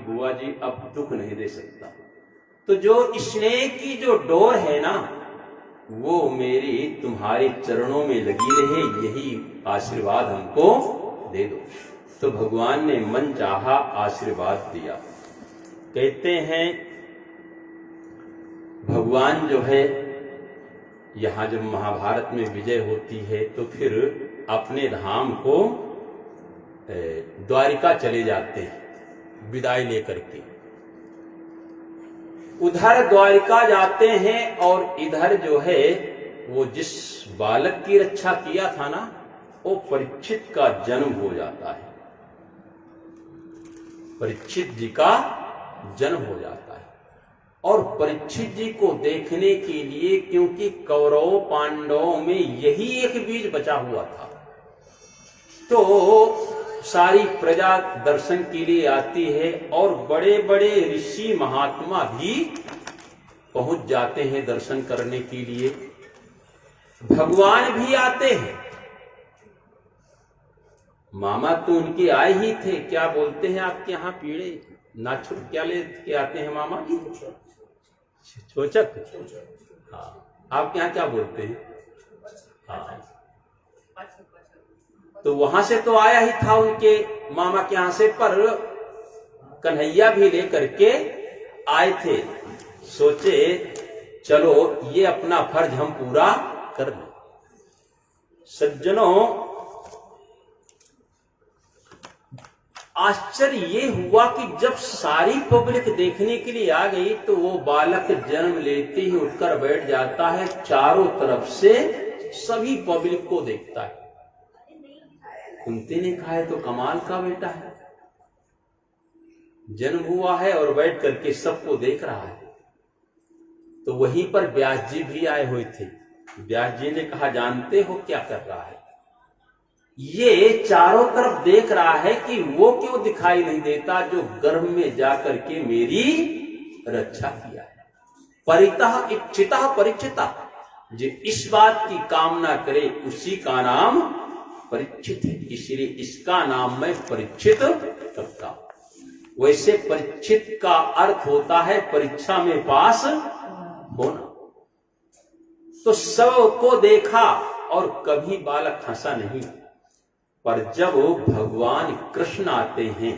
बुआ जी अब दुख नहीं दे सकता। तो जो स्नेह की जो डोर है ना, वो मेरी तुम्हारे चरणों में लगी रहे, यही आशीर्वाद हमको दे दो। तो भगवान ने मन चाहा आशीर्वाद दिया। कहते हैं भगवान जो है यहाँ जब महाभारत में विजय होती है तो फिर अपने धाम को द्वारिका चले जाते हैं विदाई लेकर के। उधर द्वारिका जाते हैं और इधर जो है वो जिस बालक की रक्षा किया था ना, वो परीक्षित का जन्म हो जाता है। परीक्षित जी का जन्म हो जाता है। और परीक्षित जी को देखने के लिए, क्योंकि कौरव पांडवों में यही एक बीज बचा हुआ था, तो सारी प्रजा दर्शन के लिए आती है और बड़े बड़े ऋषि महात्मा भी पहुंच जाते हैं दर्शन करने के लिए। भगवान भी आते हैं। मामा तो उनके आए ही थे। क्या बोलते हैं आपके यहाँ पीड़े नाछुट क्या ले के आते हैं मामा? चोचक। हाँ, आपके यहाँ क्या बोलते हैं? हाँ, तो वहां से तो आया ही था उनके मामा के यहां से, पर कन्हैया भी लेकर के आए थे। सोचे चलो ये अपना फर्ज हम पूरा कर लें। सज्जनों, आश्चर्य ये हुआ कि जब सारी पब्लिक देखने के लिए आ गई तो वो बालक जन्म लेते ही उठकर बैठ जाता है, चारों तरफ से सभी पब्लिक को देखता है। कुंती ने कहा है तो कमाल का बेटा है, जन्म हुआ है और बैठ करके सबको देख रहा है। तो वहीं पर व्यास जी भी आए हुए थे। व्यास जी ने कहा जानते हो क्या कर रहा है? ये चारों तरफ देख रहा है कि वो क्यों दिखाई नहीं देता जो गर्भ में जाकर के मेरी रक्षा किया है। परितः इच्छितः परीक्षिता, जो इस बात की कामना करे उसी का नाम परीक्षित है। इसलिए इसका नाम मैं परीक्षित करता हूं। वैसे परीक्षित का अर्थ होता है परीक्षा में पास होना। तो सबको देखा और कभी बालक हंसा नहीं, पर जब भगवान कृष्ण आते हैं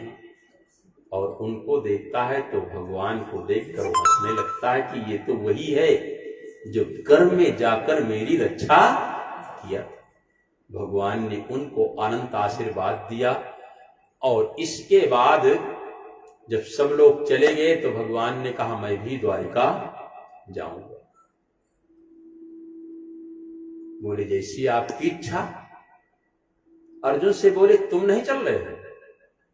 और उनको देखता है तो भगवान को देखकर हंसने लगता है कि ये तो वही है जो गर्भ में जाकर मेरी रक्षा किया। भगवान ने उनको अनंत आशीर्वाद दिया। और इसके बाद जब सब लोग चले गए तो भगवान ने कहा मैं भी द्वारिका जाऊंगा। बोले जैसी आपकी इच्छा। अर्जुन से बोले तुम नहीं चल रहे हो?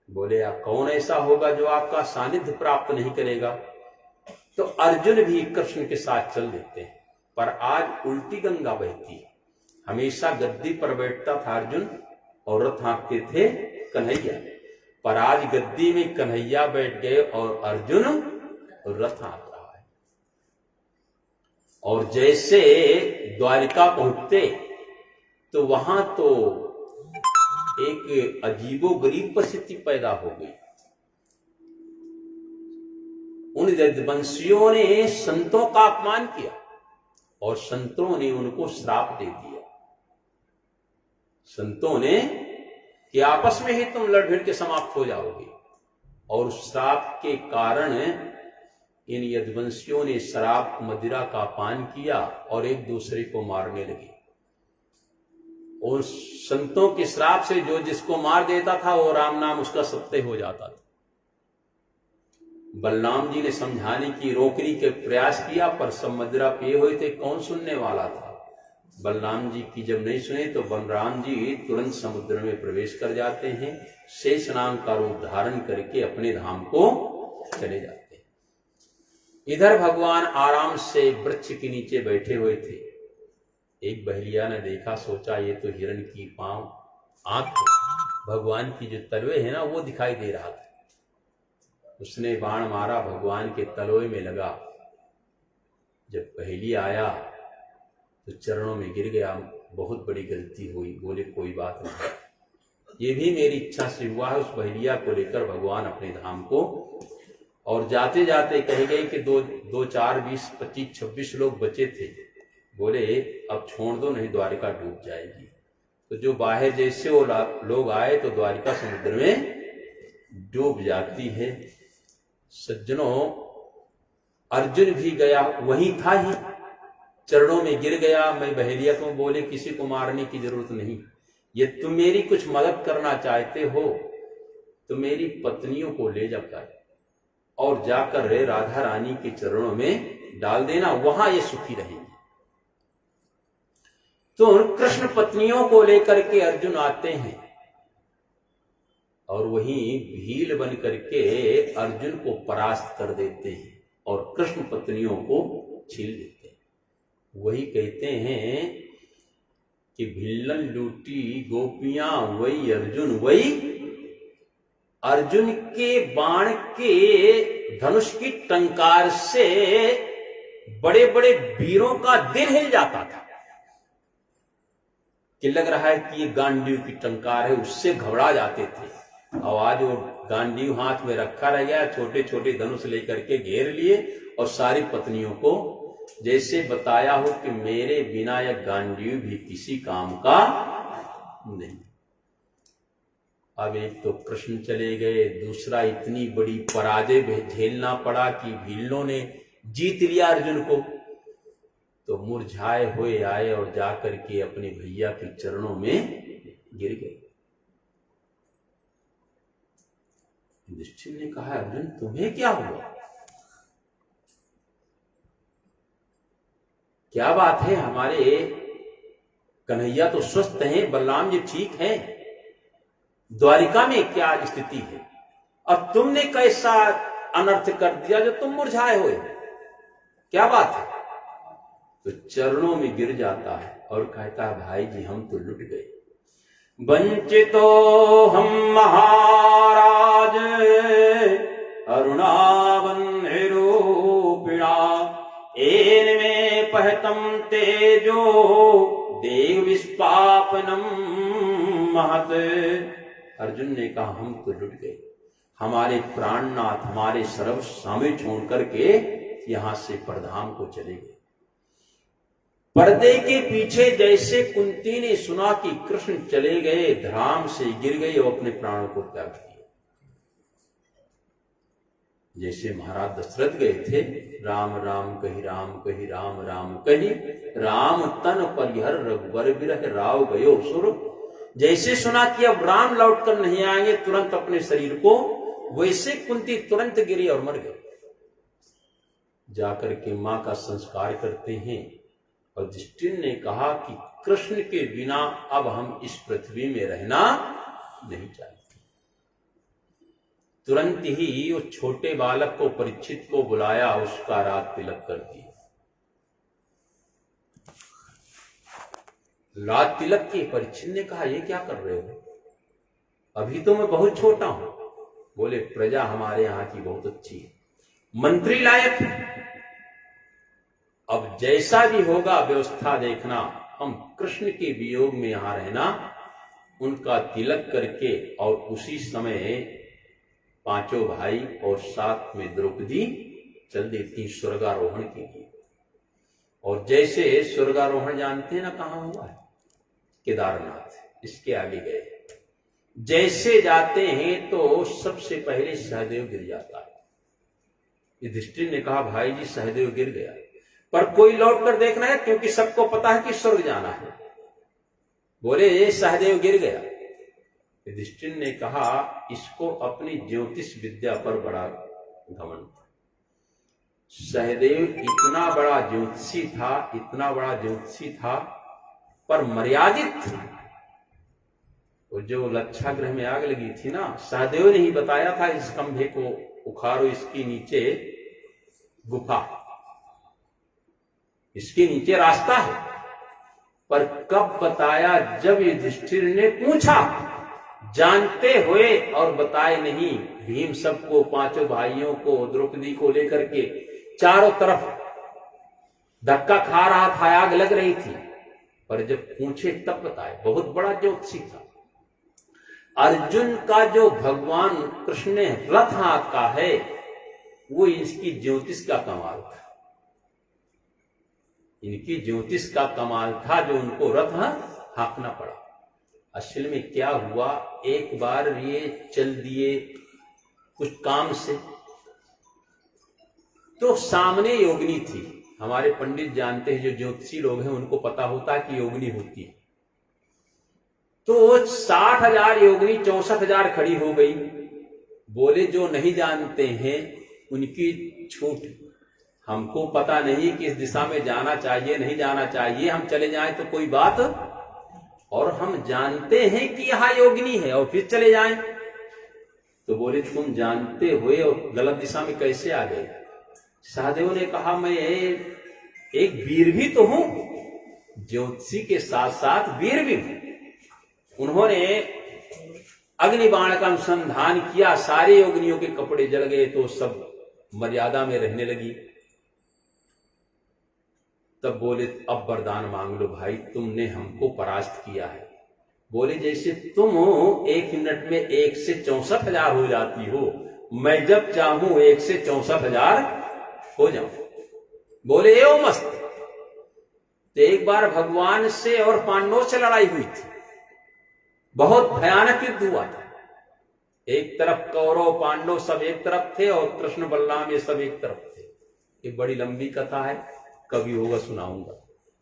बोले आप कौन ऐसा होगा जो आपका सानिध्य प्राप्त नहीं करेगा? तो अर्जुन भी कृष्ण के साथ चल देते हैं। पर आज उल्टी गंगा बहती है। हमेशा गद्दी पर बैठता था अर्जुन और रथ हाँकते थे कन्हैया, पर आज गद्दी में कन्हैया बैठ गए और अर्जुन रथ हाँक रहा है। और जैसे द्वारिका पहुंचते तो वहां तो एक अजीबोगरीब परिस्थिति पैदा हो गई। उन यदुवंशियों ने संतों का अपमान किया और संतों ने उनको श्राप दे दिया। संतों ने कि आपस में ही तुम लड़ भिड़ के समाप्त हो जाओगे। और श्राप के कारण इन यदुवंशियों ने शराब मदिरा का पान किया और एक दूसरे को मारने लगे। और संतों के श्राप से जो जिसको मार देता था वो राम नाम उसका सत्य हो जाता था। बलराम जी ने समझाने की रोकने के प्रयास किया, पर सब मदिरा पिए हुए थे, कौन सुनने वाला था। बलराम जी की जब नहीं सुने तो बलराम जी तुरंत समुद्र में प्रवेश कर जाते हैं, शेष नाम का रूप धारण करके अपने धाम को चले जाते हैं। इधर भगवान आराम से वृक्ष के नीचे बैठे हुए थे। एक बहेलिया ने देखा, सोचा ये तो हिरण की पांव आंख, भगवान की जो तलवे है ना वो दिखाई दे रहा था। उसने बाण मारा, भगवान के तलवे में लगा। जब बहेलिया आया तो चरणों में गिर गया, बहुत बड़ी गलती हुई। बोले कोई बात नहीं, ये भी मेरी इच्छा से हुआ है। उस बहेलिया को लेकर भगवान अपने धाम को और जाते जाते कह गए कि दो 4 20 25 26 लोग बचे थे। बोले अब छोड़ दो, नहीं द्वारिका डूब जाएगी। तो जो बाहर जैसे वो लोग आए तो द्वारिका समुद्र में डूब जाती है। सज्जनों, अर्जुन भी गया, वहीं था ही, चरणों में गिर गया। मैं बहेलिया को बोले किसी को मारने की जरूरत नहीं, ये तुम मेरी कुछ मदद करना चाहते हो तो मेरी पत्नियों को ले जाकर और जाकर राधा रानी के चरणों में डाल देना, वहां ये सुखी रहेंगे। तो कृष्ण पत्नियों को लेकर के अर्जुन आते हैं और वहीं भील बन करके अर्जुन को परास्त कर देते हैं और कृष्ण पत्नियों को छील देते हैं। वही कहते हैं कि भिल्लन लूटी गोपियां वही अर्जुन, वही अर्जुन के बाण के धनुष की टंकार से बड़े बड़े वीरों का दिल हिल जाता था कि लग रहा है कि ये गांडीव की टंकार है, उससे घबरा जाते थे। और आज वो गांडीव हाथ में रखा रह गया, छोटे छोटे धनुष लेकर के घेर लिए और सारी पत्नियों को जैसे बताया हो कि मेरे बिना यह गांडीव भी किसी काम का नहीं। अब एक तो कृष्ण चले गए, दूसरा इतनी बड़ी पराजय झेलना पड़ा कि भीलों ने जीत लिया अर्जुन को। तो मुरझाए हुए आए और जाकर के अपने भैया के चरणों में गिर गए। युधिष्ठिर ने कहा अर्जुन तुम्हें क्या हुआ, क्या बात है, हमारे कन्हैया तो स्वस्थ हैं, बलराम जी ठीक हैं, द्वारिका में क्या स्थिति है, और तुमने कैसा अनर्थ कर दिया जो तुम मुरझाए हुए, क्या बात है। तो चरणों में गिर जाता है और कहता है भाई जी हम तो लुट गए, वंचितो हम महाराज अरुणावन्य रूपिणा एन में पहतम तेजो देव विस्पापनम महत। अर्जुन ने कहा हम तो लुट गए, हमारे प्राणनाथ हमारे सर्व सामने छोड़ करके यहां से परधाम को चले गए। पर्दे के पीछे जैसे कुंती ने सुना कि कृष्ण चले गए, धराम से गिर गई और अपने प्राणों को त्याग किया। जैसे महाराज दशरथ गए थे, राम राम कही राम कही राम राम कही राम तन परिहर रघुवर बिरह राव गयो सुर। जैसे सुना कि अब राम लौट कर नहीं आएंगे तुरंत अपने शरीर को, वैसे कुंती तुरंत गिरी और मर गई। जाकर के मां का संस्कार करते हैं और युधिष्ठिर ने कहा कि कृष्ण के बिना अब हम इस पृथ्वी में रहना नहीं चाहते। तुरंत ही उस छोटे बालक को परीक्षित को बुलाया, उसका राग तिलक कर दिया। राग तिलक के परीक्षित ने कहा ये क्या कर रहे हो, अभी तो मैं बहुत छोटा हूं। बोले प्रजा हमारे यहां की बहुत अच्छी है, मंत्री लायक है, अब जैसा भी होगा व्यवस्था देखना, हम कृष्ण के वियोग में यहां रहना। उनका तिलक करके और उसी समय पांचों भाई और साथ में द्रौपदी चल देती स्वर्गारोहण के लिए। और जैसे स्वर्गारोहण जानते हैं ना कहां हुआ है, केदारनाथ, इसके आगे गए। जैसे जाते हैं तो सबसे पहले सहदेव गिर जाता है। युधिष्ठिर ने कहा भाई जी सहदेव गिर गया, पर कोई लौट कर देखना है क्योंकि सबको पता है कि स्वर्ग जाना है। बोले ये सहदेव गिर गया। युधिष्ठिर ने कहा इसको अपनी ज्योतिष विद्या पर बड़ा घमंड था। सहदेव इतना बड़ा ज्योतिषी था, इतना बड़ा ज्योतिषी था, पर मर्यादित था। वो जो लक्षागृह में आग लगी थी ना, सहदेव ने ही बताया था इस खंभे को उखाड़ो, इसके नीचे गुफा, इसके नीचे रास्ता है। पर कब बताया, जब युधिष्ठिर ने पूछा, जानते हुए और बताए नहीं। भीम सबको, पांचों भाइयों को, द्रौपदी को लेकर के चारों तरफ धक्का खा रहा था, आग लग रही थी, पर जब पूछे तब बताए। बहुत बड़ा ज्योतिषी था। अर्जुन का जो भगवान कृष्ण ने रथ हाथ का है, वो इसकी ज्योतिष का कमाल था। इनकी ज्योतिष का कमाल था जो उनको रथ हाँकना पड़ा। असल में क्या हुआ, एक बार ये चल दिए कुछ काम से, तो सामने योगिनी थी। हमारे पंडित जानते हैं, जो ज्योतिषी लोग हैं उनको पता होता है कि योगिनी होती है। तो 60,000 योगिनी 64,000 खड़ी हो गई। बोले जो नहीं जानते हैं उनकी छूट, हमको पता नहीं कि इस दिशा में जाना चाहिए नहीं जाना चाहिए, हम चले जाएं तो कोई बात, और हम जानते हैं कि यहां योगिनी है और फिर चले जाएं। तो बोले तुम जानते हुए और गलत दिशा में कैसे आ गए? सहदेव ने कहा मैं एक वीर भी तो हूं, ज्योतिषी के साथ साथ वीर भी हूं। उन्होंने अग्निबाण का अनुसंधान किया, सारे योगिनियों के कपड़े जल गए तो सब मर्यादा में रहने लगी। तब बोले अब वरदान मांग लो भाई, तुमने हमको परास्त किया है। बोले जैसे तुम 1 मिनट में 1 से 64,000 हो जाती हो, मैं जब चाहूं 1 से 64,000 हो जाऊं। बोले एवं मस्त। तो एक बार भगवान से और पांडवों से लड़ाई हुई थी, बहुत भयानक युद्ध हुआ था। एक तरफ कौरव पांडव सब एक तरफ थे और कृष्ण बलराम ये सब एक तरफ थे। एक बड़ी लंबी कथा है, कभी होगा सुनाऊंगा।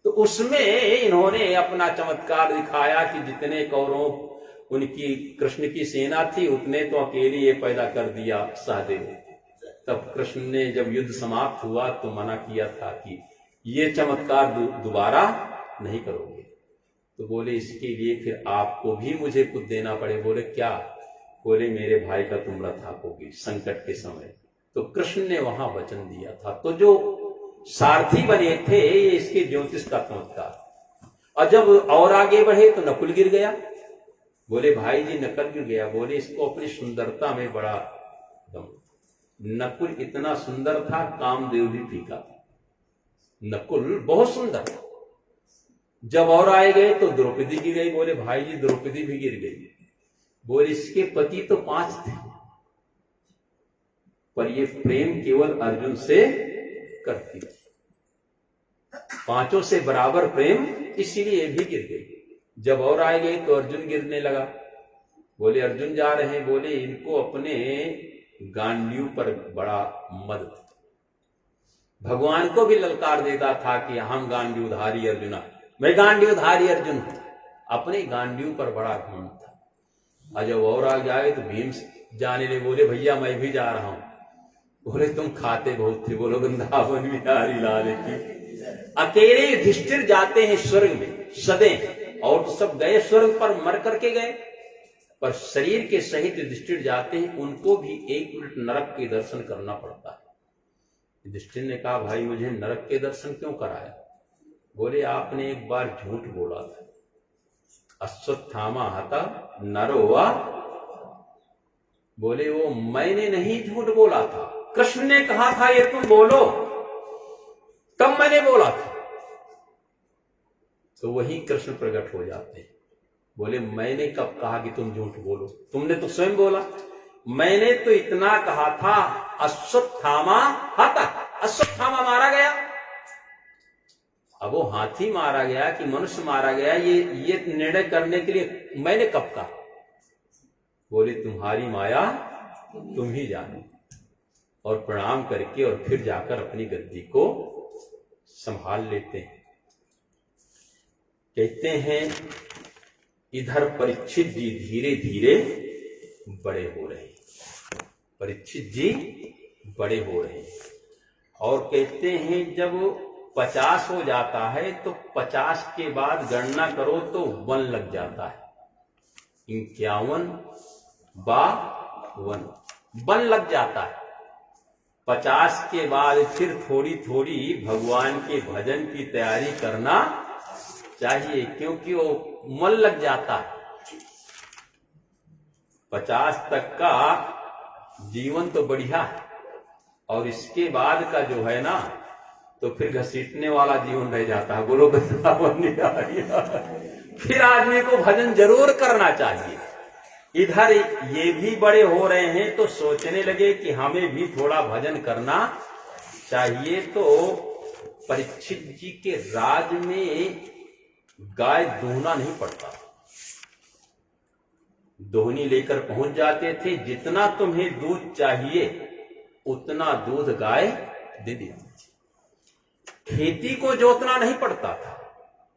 तो उसमें इन्होंने अपना चमत्कार दिखाया कि जितने कौरव उनकी कृष्ण की सेना थी उतने तो अकेले ये पैदा कर दिया सहदेव। तब कृष्ण ने जब युद्ध समाप्त हुआ तो मना किया था कि ये चमत्कार दोबारा नहीं करोगे। तो बोले इसके लिए फिर आपको भी मुझे कुछ देना पड़े। बोले क्या? बोले मेरे भाई का तुम रथ हाँकोगे संकट के समय। तो कृष्ण ने वहां वचन दिया था। तो जो सारथी बने थे ये इसके ज्योतिष का चमत्कार। और जब और आगे बढ़े तो नकुल गिर गया। बोले भाई जी नकुल गिर गया। बोले इसको अपनी सुंदरता में बड़ा दम। नकुल इतना सुंदर था कामदेव भी फीका था। नकुल बहुत सुंदर था। जब और आए गए तो द्रौपदी गिर गई। बोले भाई जी द्रौपदी भी गिर गई। बोले इसके पति तो 5 थे, पर ये प्रेम केवल अर्जुन से करती थी, 5 से बराबर प्रेम, इसीलिए भी गिर गई। जब और आए गए तो अर्जुन गिरने लगा। बोले अर्जुन जा रहे हैं। बोले इनको अपने गांडीव पर बड़ा मद था। भगवान को भी ललकार देता था कि हम गांडीवधारी अर्जुना, मैं गांडीवधारी अर्जुन हूं। अपने गांडीव पर बड़ा घमंड था। और जब और आगे आए तो भीम जाने लगे। बोले भैया मैं भी जा रहा हूं। बोले तुम खाते बहुत थे। बोलो वृंदावन बिहारी लाल की। अकेले युधिष्ठिर जाते हैं स्वर्ग में सदैव, और तो सब गए स्वर्ग पर मर करके गए, पर शरीर के सहित युधिष्ठिर जाते हैं। उनको भी 1 मिनट नरक के दर्शन करना पड़ता है। युधिष्ठिर ने कहा भाई मुझे नरक के दर्शन क्यों कराया? बोले आपने एक बार झूठ बोला था, अश्वत्थामा हता नरोवा। बोले वो मैंने नहीं झूठ बोला था, कृष्ण ने कहा था ये तुम बोलो, तब मैंने बोला था। तो वही कृष्ण प्रकट हो जाते हैं। बोले मैंने कब कहा कि तुम झूठ बोलो? तुमने तो स्वयं बोला। मैंने तो इतना कहा था अश्वत्थामा हता, अश्वत्थामा मारा गया। अब वो हाथी मारा गया कि मनुष्य मारा गया, ये निर्णय करने के लिए मैंने कब कहा? बोले तुम्हारी माया तुम ही जानो। और प्रणाम करके और फिर जाकर अपनी गद्दी को संभाल लेते हैं। कहते हैं इधर परीक्षित जी धीरे धीरे बड़े हो रहे हैं। परीक्षित जी बड़े हो रहे हैं। और कहते हैं जब 50 हो जाता है तो 50 के बाद गणना करो तो 1 लग जाता है। 51 × 1 लग जाता है। 50 के बाद फिर थोड़ी थोड़ी भगवान के भजन की तैयारी करना चाहिए, क्योंकि वो मन लग जाता है। 50 तक का जीवन तो बढ़िया है, और इसके बाद का जो है ना तो फिर घसीटने वाला जीवन रह जाता है। बोलो फिर आदमी को भजन जरूर करना चाहिए। इधर ये भी बड़े हो रहे हैं तो सोचने लगे कि हमें भी थोड़ा भजन करना चाहिए। तो परीक्षित जी के राज में गाय दूहना नहीं पड़ता, दोहनी लेकर पहुंच जाते थे। जितना तुम्हें दूध चाहिए उतना दूध गाय दे देती थी। खेती को जोतना नहीं पड़ता था,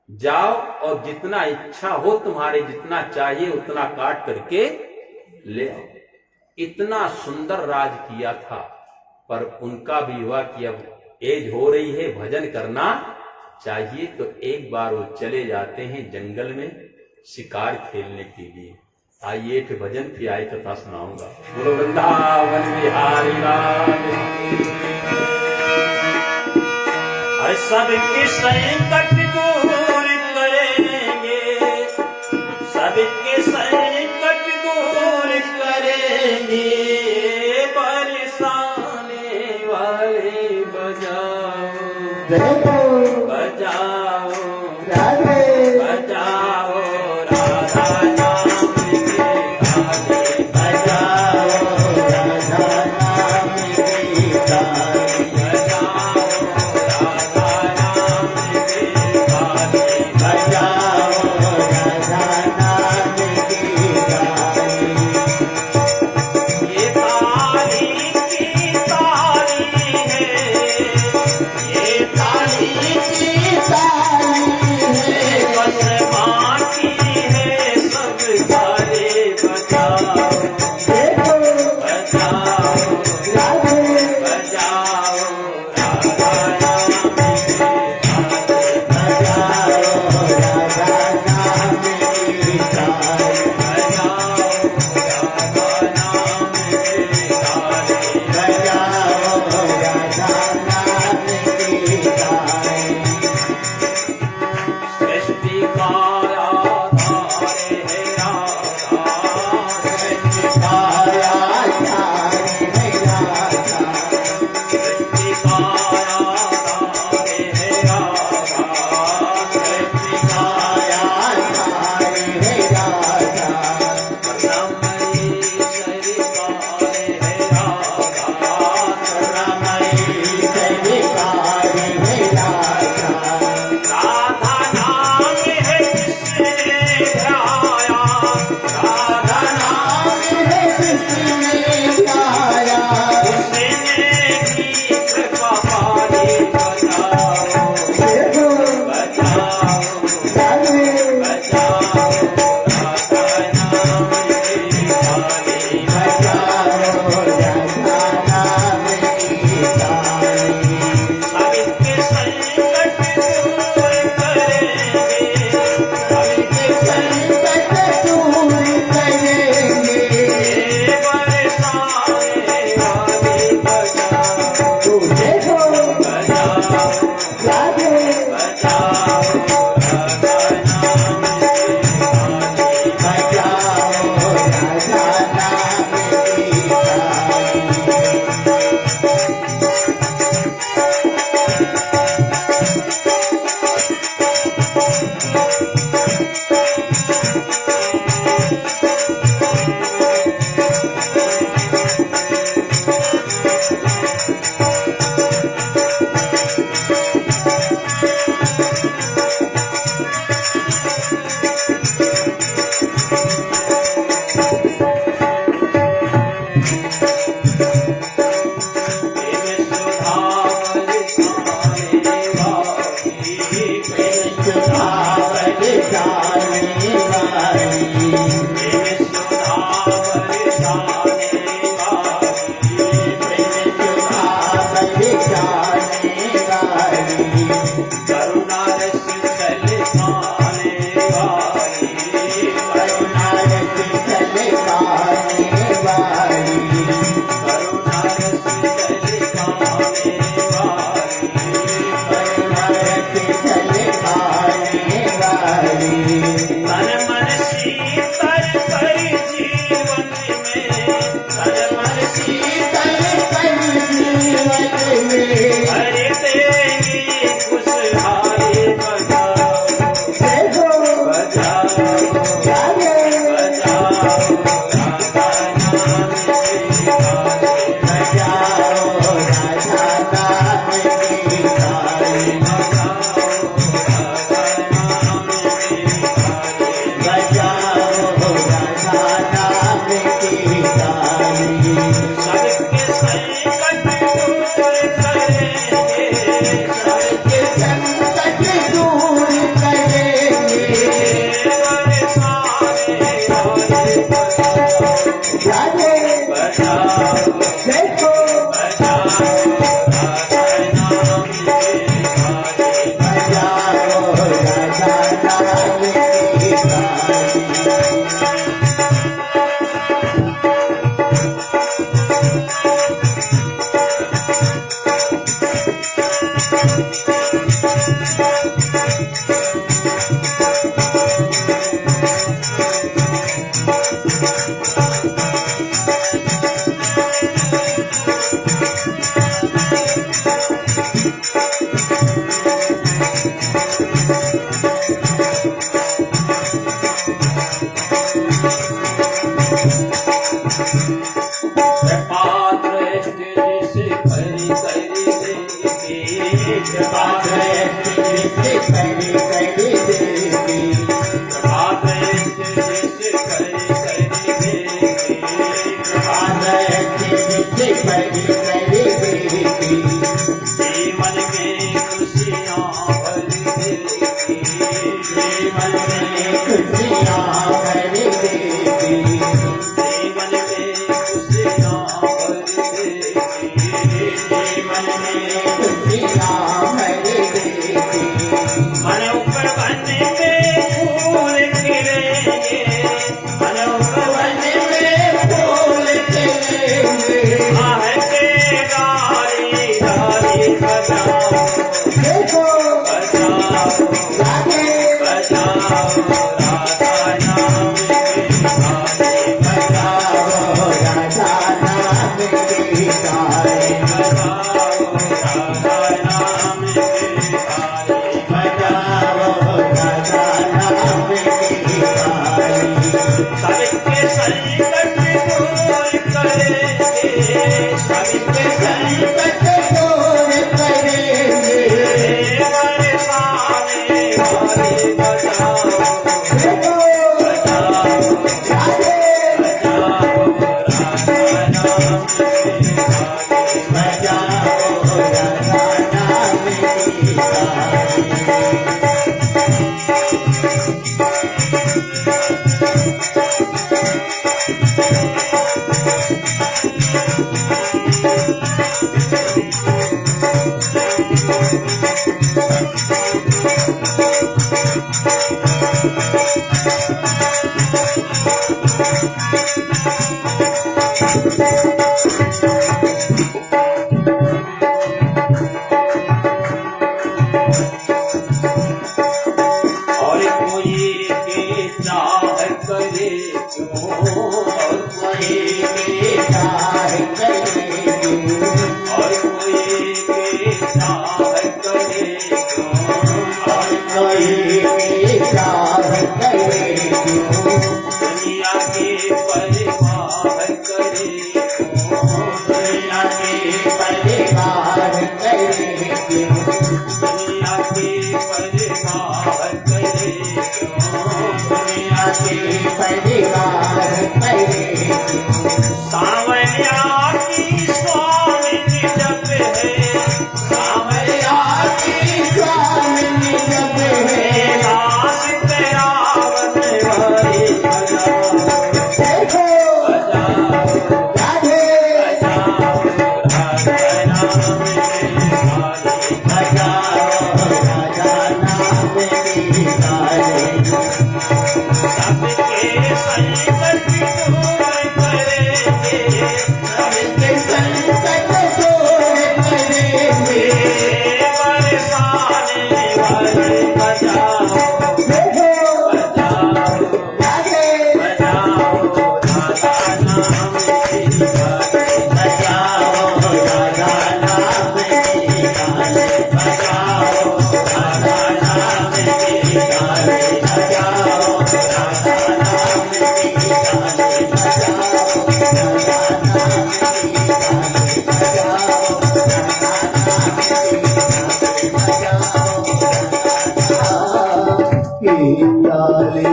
जाओ और जितना इच्छा हो तुम्हारे, जितना चाहिए उतना काट करके ले आओ। इतना सुंदर राज किया था। पर उनका भी हुआ कि अब एज हो रही है, भजन करना चाहिए। तो एक बार वो चले जाते हैं जंगल में शिकार खेलने के लिए। आइए एक भजन की आई कथा सुनाऊंगा। बोलो वृंदावन बिहारी लाल। अरे सबके संकट दूर करेंगे, सबके संकट दूर करेंगे, बरसाने वाले बजाओ बजाओ बजाओ राधा नाम के गाने, बजाओ राधा नाम के गाने, बजाओ राधा नाम के गाने, बजाओ राधा नाम के गाने। ये ताली की ताली है, ये ताली की ताली है, बस बाकी है सब गाने। बजाओ बजाओ बजाओ राधा नाम के गाने, बजाओ राधा नाम के गाने, बजाओ राधा नाम के गाने, बजाओ राधा नाम के गाने। सृष्टि का आधार है राधा, सृष्टि का आधार है राधा, सृष्टि का आधार है राधा, सृष्टि का आधार है राधा। करुणामयी सरकार है राधा, करुणामयी सरकार है राधा। राधा नाम है जिसने ध्याया, राधा नाम है जिसने ध्याया, उसने भी कृपा पाई। बजाओ बजाओ बजाओ राधा नाम के गाने, बजाओ राधा नाम के गाने। सबके संकट दूर करेंगे, सबके संकट दूर करेंगे, बरसाने वाले बजाओ बजाओ बजाओ राधा नाम के गाने, बजाओ राधा नाम के बजाओ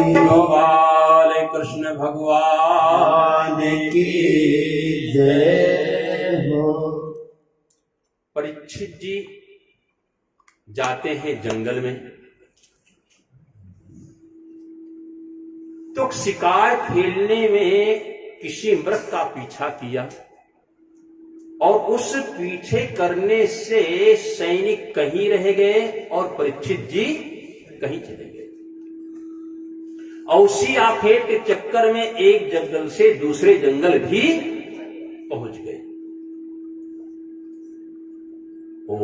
गोपाल कृष्ण भगवान की जय हो। परीक्षित जी जाते हैं जंगल में, तो शिकार खेलने में किसी मृग का पीछा किया और उस पीछे करने से सैनिक कहीं रह गए और परीक्षित जी कहीं चले गए। और उसी आफेट के चक्कर में एक जंगल से दूसरे जंगल भी पहुंच गए। ओ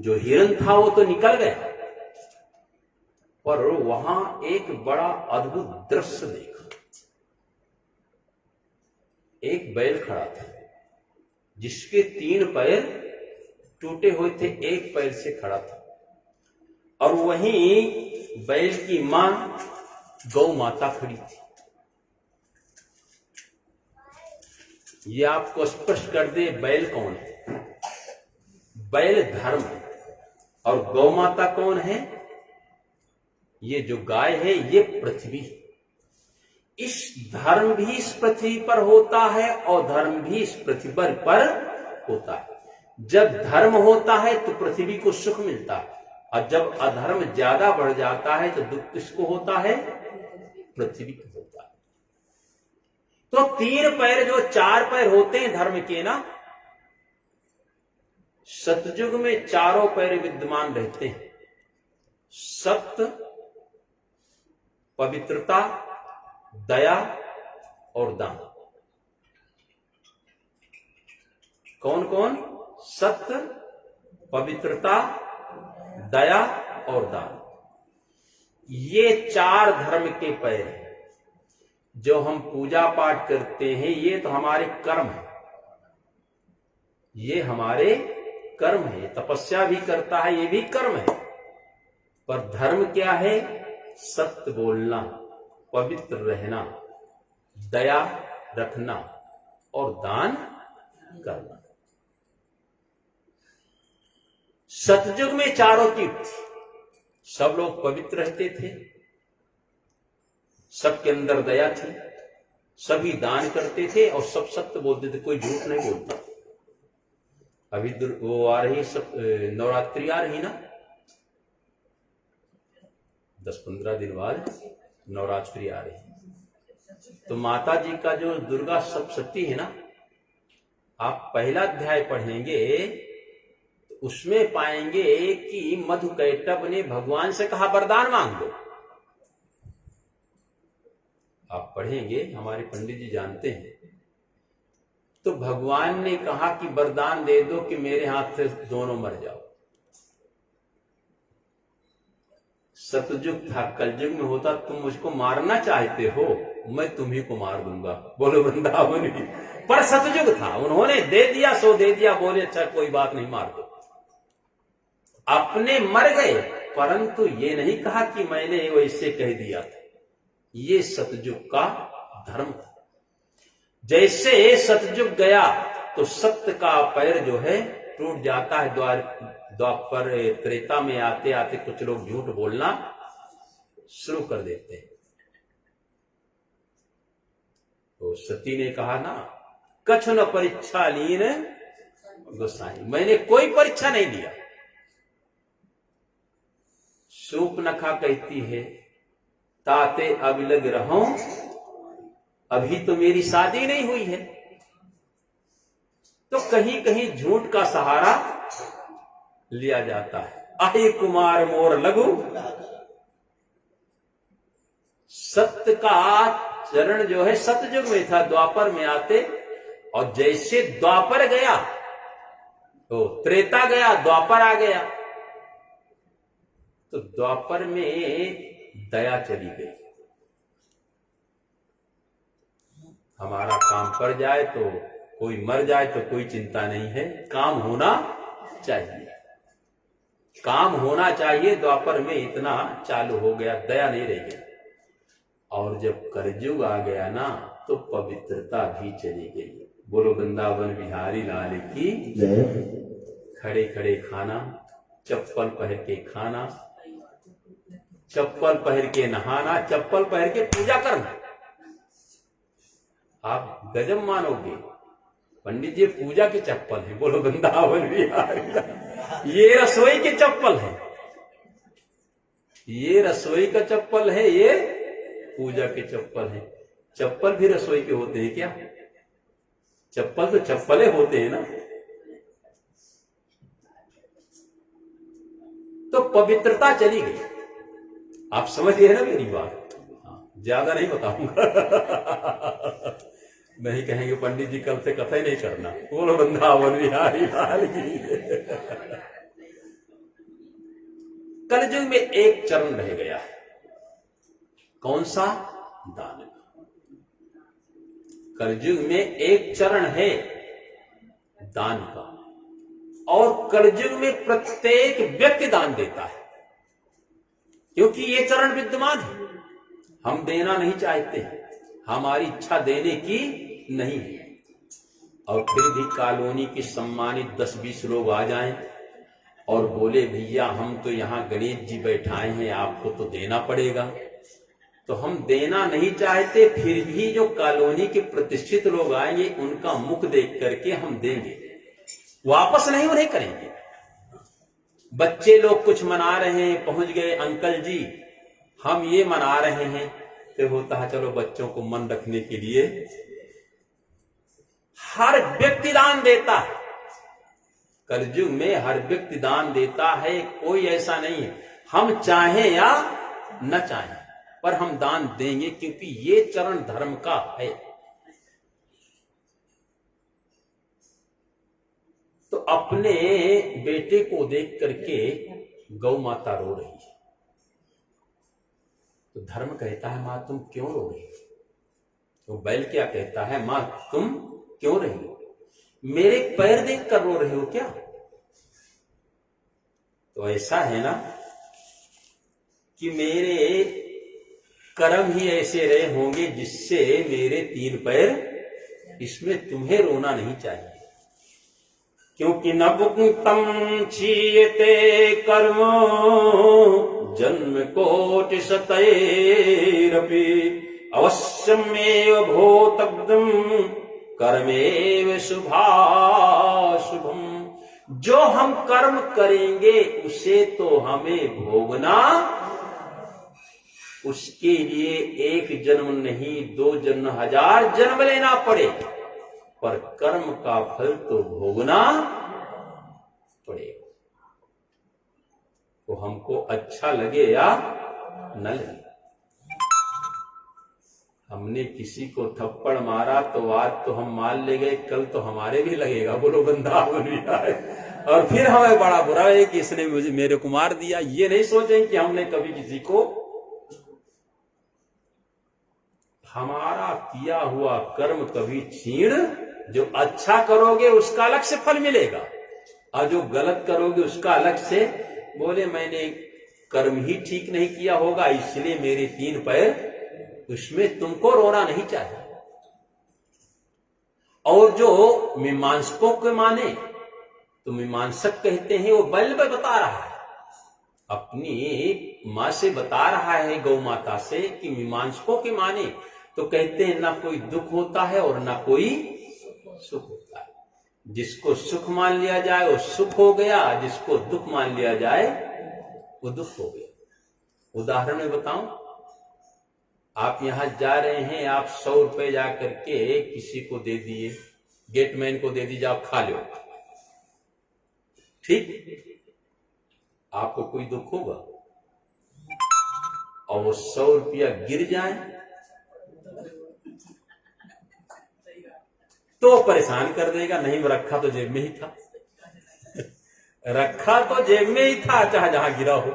जो हिरन था वो तो निकल गया, पर वहां एक बड़ा अद्भुत दृश्य देखा। एक बैल खड़ा था जिसके 3 पैर टूटे हुए थे, एक पैर से खड़ा था। और वहीं बैल की मां गौ माता खड़ी थी। ये आपको स्पष्ट कर दे बैल कौन है। बैल धर्म है और गौ माता कौन है? ये जो गाय है ये पृथ्वी है। इस धर्म भी इस पृथ्वी पर होता है और धर्म भी इस पृथ्वी पर होता है। जब धर्म होता है तो पृथ्वी को सुख मिलता है और जब अधर्म ज्यादा बढ़ जाता है तो दुख किसको होता है? पृथ्वी को होता है। तो 3 पैर जो 4 पैर होते हैं धर्म के ना, सतयुग में चारों पैर विद्यमान रहते हैं। सत्य, पवित्रता, दया और दान। कौन कौन? सत्य, पवित्रता, दया और दान। ये 4 धर्म के पैर हैं। जो हम पूजा पाठ करते हैं ये तो हमारे कर्म है, ये हमारे कर्म है। तपस्या भी करता है, ये भी कर्म है। पर धर्म क्या है? सत्य बोलना, पवित्र रहना, दया रखना और दान करना। सतयुग में चारों तीर्थ, सब लोग पवित्र रहते थे, सबके अंदर दया थी, सभी दान करते थे और सब सत्य बोलते थे, कोई झूठ नहीं बोलता। अभी वो आ रही, सब नवरात्रि आ रही ना, 10-15 दिन बाद नवरात्रि आ रही। तो माता जी का जो दुर्गा सप्तशती है ना, आप पहला अध्याय पढ़ेंगे तो उसमें पाएंगे कि मधुकैटभ ने भगवान से कहा वरदान मांग दो। आप पढ़ेंगे, हमारे पंडित जी जानते हैं। तो भगवान ने कहा कि वरदान दे दो कि मेरे हाथ से दोनों मर जाओ। सतयुग था, कलयुग में होता तुम मुझको मारना चाहते हो, मैं तुम्ही को मार दूंगा। बोलो वृंदावन की। पर सतयुग था, उन्होंने दे दिया सो दे दिया, बोले अच्छा कोई बात नहीं, मार दो। अपने मर गए, परंतु ये नहीं कहा कि मैंने वैसे कह दिया था। ये सतयुग का धर्म था। जैसे सतयुग गया तो सत्य का पैर जो है टूट जाता है। द्वापर त्रेता में आते आते कुछ लोग झूठ बोलना शुरू कर देते हैं। तो सती ने कहा ना, कछु न परीक्षा लीन गोसाई, मैंने कोई परीक्षा नहीं लिया। शूर्पणखा कहती है, ताते अब लग रहो, अभी तो मेरी शादी नहीं हुई है। तो कहीं कहीं झूठ का सहारा लिया जाता है। आही कुमार मोर लघु, सत्य का चरण जो है सतयुग में था, द्वापर में आते, और जैसे द्वापर गया तो त्रेता गया, द्वापर आ गया। तो द्वापर में दया चली गई। हमारा काम कर जाए तो, कोई मर जाए तो कोई चिंता नहीं है, काम होना चाहिए, काम होना चाहिए। द्वापर में इतना चालू हो गया, दया नहीं रह गई। और जब कलयुग आ गया ना, तो पवित्रता भी चली गई। बोलो वृंदावन बिहारी लाल की जय। खड़े खड़े खाना, चप्पल पहन के खाना, चप्पल पहन के नहाना, चप्पल पहन के पूजा करना। आप गजब मानोगे, पंडित जी पूजा की चप्पल है। बोलो वृंदावन बिहारी। ये रसोई की चप्पल है, ये रसोई का चप्पल है, ये पूजा की चप्पल है। चप्पल भी रसोई के होते हैं क्या? चप्पल तो चप्पलें होते हैं ना। तो पवित्रता चली गई। आप समझिए ना मेरी बात, ज्यादा नहीं बताऊंगा। नहीं कहेंगे पंडित जी कल से कथा ही नहीं करना। बोलो वृंदावन बिहारी लाल की। कलयुग में एक चरण रह गया है, कौन सा? दान। कलयुग में एक चरण है दान का, और कलयुग में प्रत्येक व्यक्ति दान देता है, क्योंकि ये चरण विद्यमान है। हम देना नहीं चाहते, हमारी इच्छा देने की नहीं है, और फिर भी कॉलोनी के सम्मानित 10-20 लोग आ जाएं और बोले भैया हम तो यहाँ गणेश जी बैठाए हैं, आपको तो देना पड़ेगा। तो हम देना नहीं चाहते, फिर भी जो कॉलोनी के प्रतिष्ठित लोग आएंगे उनका मुख देख करके हम देंगे, वापस नहीं उन्हें करेंगे। बच्चे लोग कुछ मना रहे हैं, पहुंच गए, अंकल जी हम ये मना रहे हैं, तो होता है चलो बच्चों को मन रखने के लिए हर व्यक्ति दान देता है। कलयुग में हर व्यक्ति दान देता है, कोई ऐसा नहीं है, हम चाहें या न चाहें पर हम दान देंगे, क्योंकि ये चरण धर्म का है। तो अपने बेटे को देख करके गौ माता रो रही है, तो धर्म कहता है मां तुम क्यों रो रही हो? तो बैल क्या कहता है, मां तुम क्यों रही हो, मेरे पैर देख कर रो रही हो क्या? तो ऐसा है ना कि मेरे कर्म ही ऐसे रहे होंगे जिससे मेरे 3 पैर, इसमें तुम्हें रोना नहीं चाहिए। क्योंकि न भुक्तम क्षीयते कर्म जन्म कोटि शतैरपि अवश्यमेव भूतव्यम कर्मेव शुभाशुभम। जो हम कर्म करेंगे उसे तो हमें भोगना, उसके लिए 1 जन्म नहीं 2 जन्म 1000 जन्म लेना पड़े, पर कर्म का फल तो भोगना पड़ेगा। तो हमको अच्छा लगे या न लगे। हमने किसी को थप्पड़ मारा तो आज तो हम मान ले गए, कल तो हमारे भी लगेगा, बोलो वृंदावन भी आए, और फिर हमें बड़ा बुरा है कि इसने मुझे मेरे को मार दिया। ये नहीं सोचें कि हमने कभी किसी को, हमारा किया हुआ कर्म कभी छीण, जो अच्छा करोगे उसका अलग से फल मिलेगा, और जो गलत करोगे उसका अलग से। बोले मैंने कर्म ही ठीक नहीं किया होगा इसलिए मेरे 3 पैर, उसमें तुमको रोना नहीं चाहिए। और जो मीमांसकों के माने, तो मीमांसक कहते हैं, वो बैल में बता रहा है, अपनी मां से बता रहा है, गौ माता से, कि मीमांसकों के माने तो कहते हैं ना कोई दुख होता है और ना कोई सुख होता है। जिसको सुख मान लिया जाए वो सुख हो गया, जिसको दुख मान लिया जाए वो दुख हो गया। उदाहरण में बताऊं, आप यहां जा रहे हैं, आप 100 रुपए जा करके किसी को दे दिए, गेटमैन को दे दीजिए, आप खा लो, ठीक, आपको कोई दुख होगा? और वो 100 रुपया गिर जाए तो परेशान कर देगा, नहीं रखा तो जेब में ही था, रखा तो जेब में ही था, चाहे जहां गिरा हो।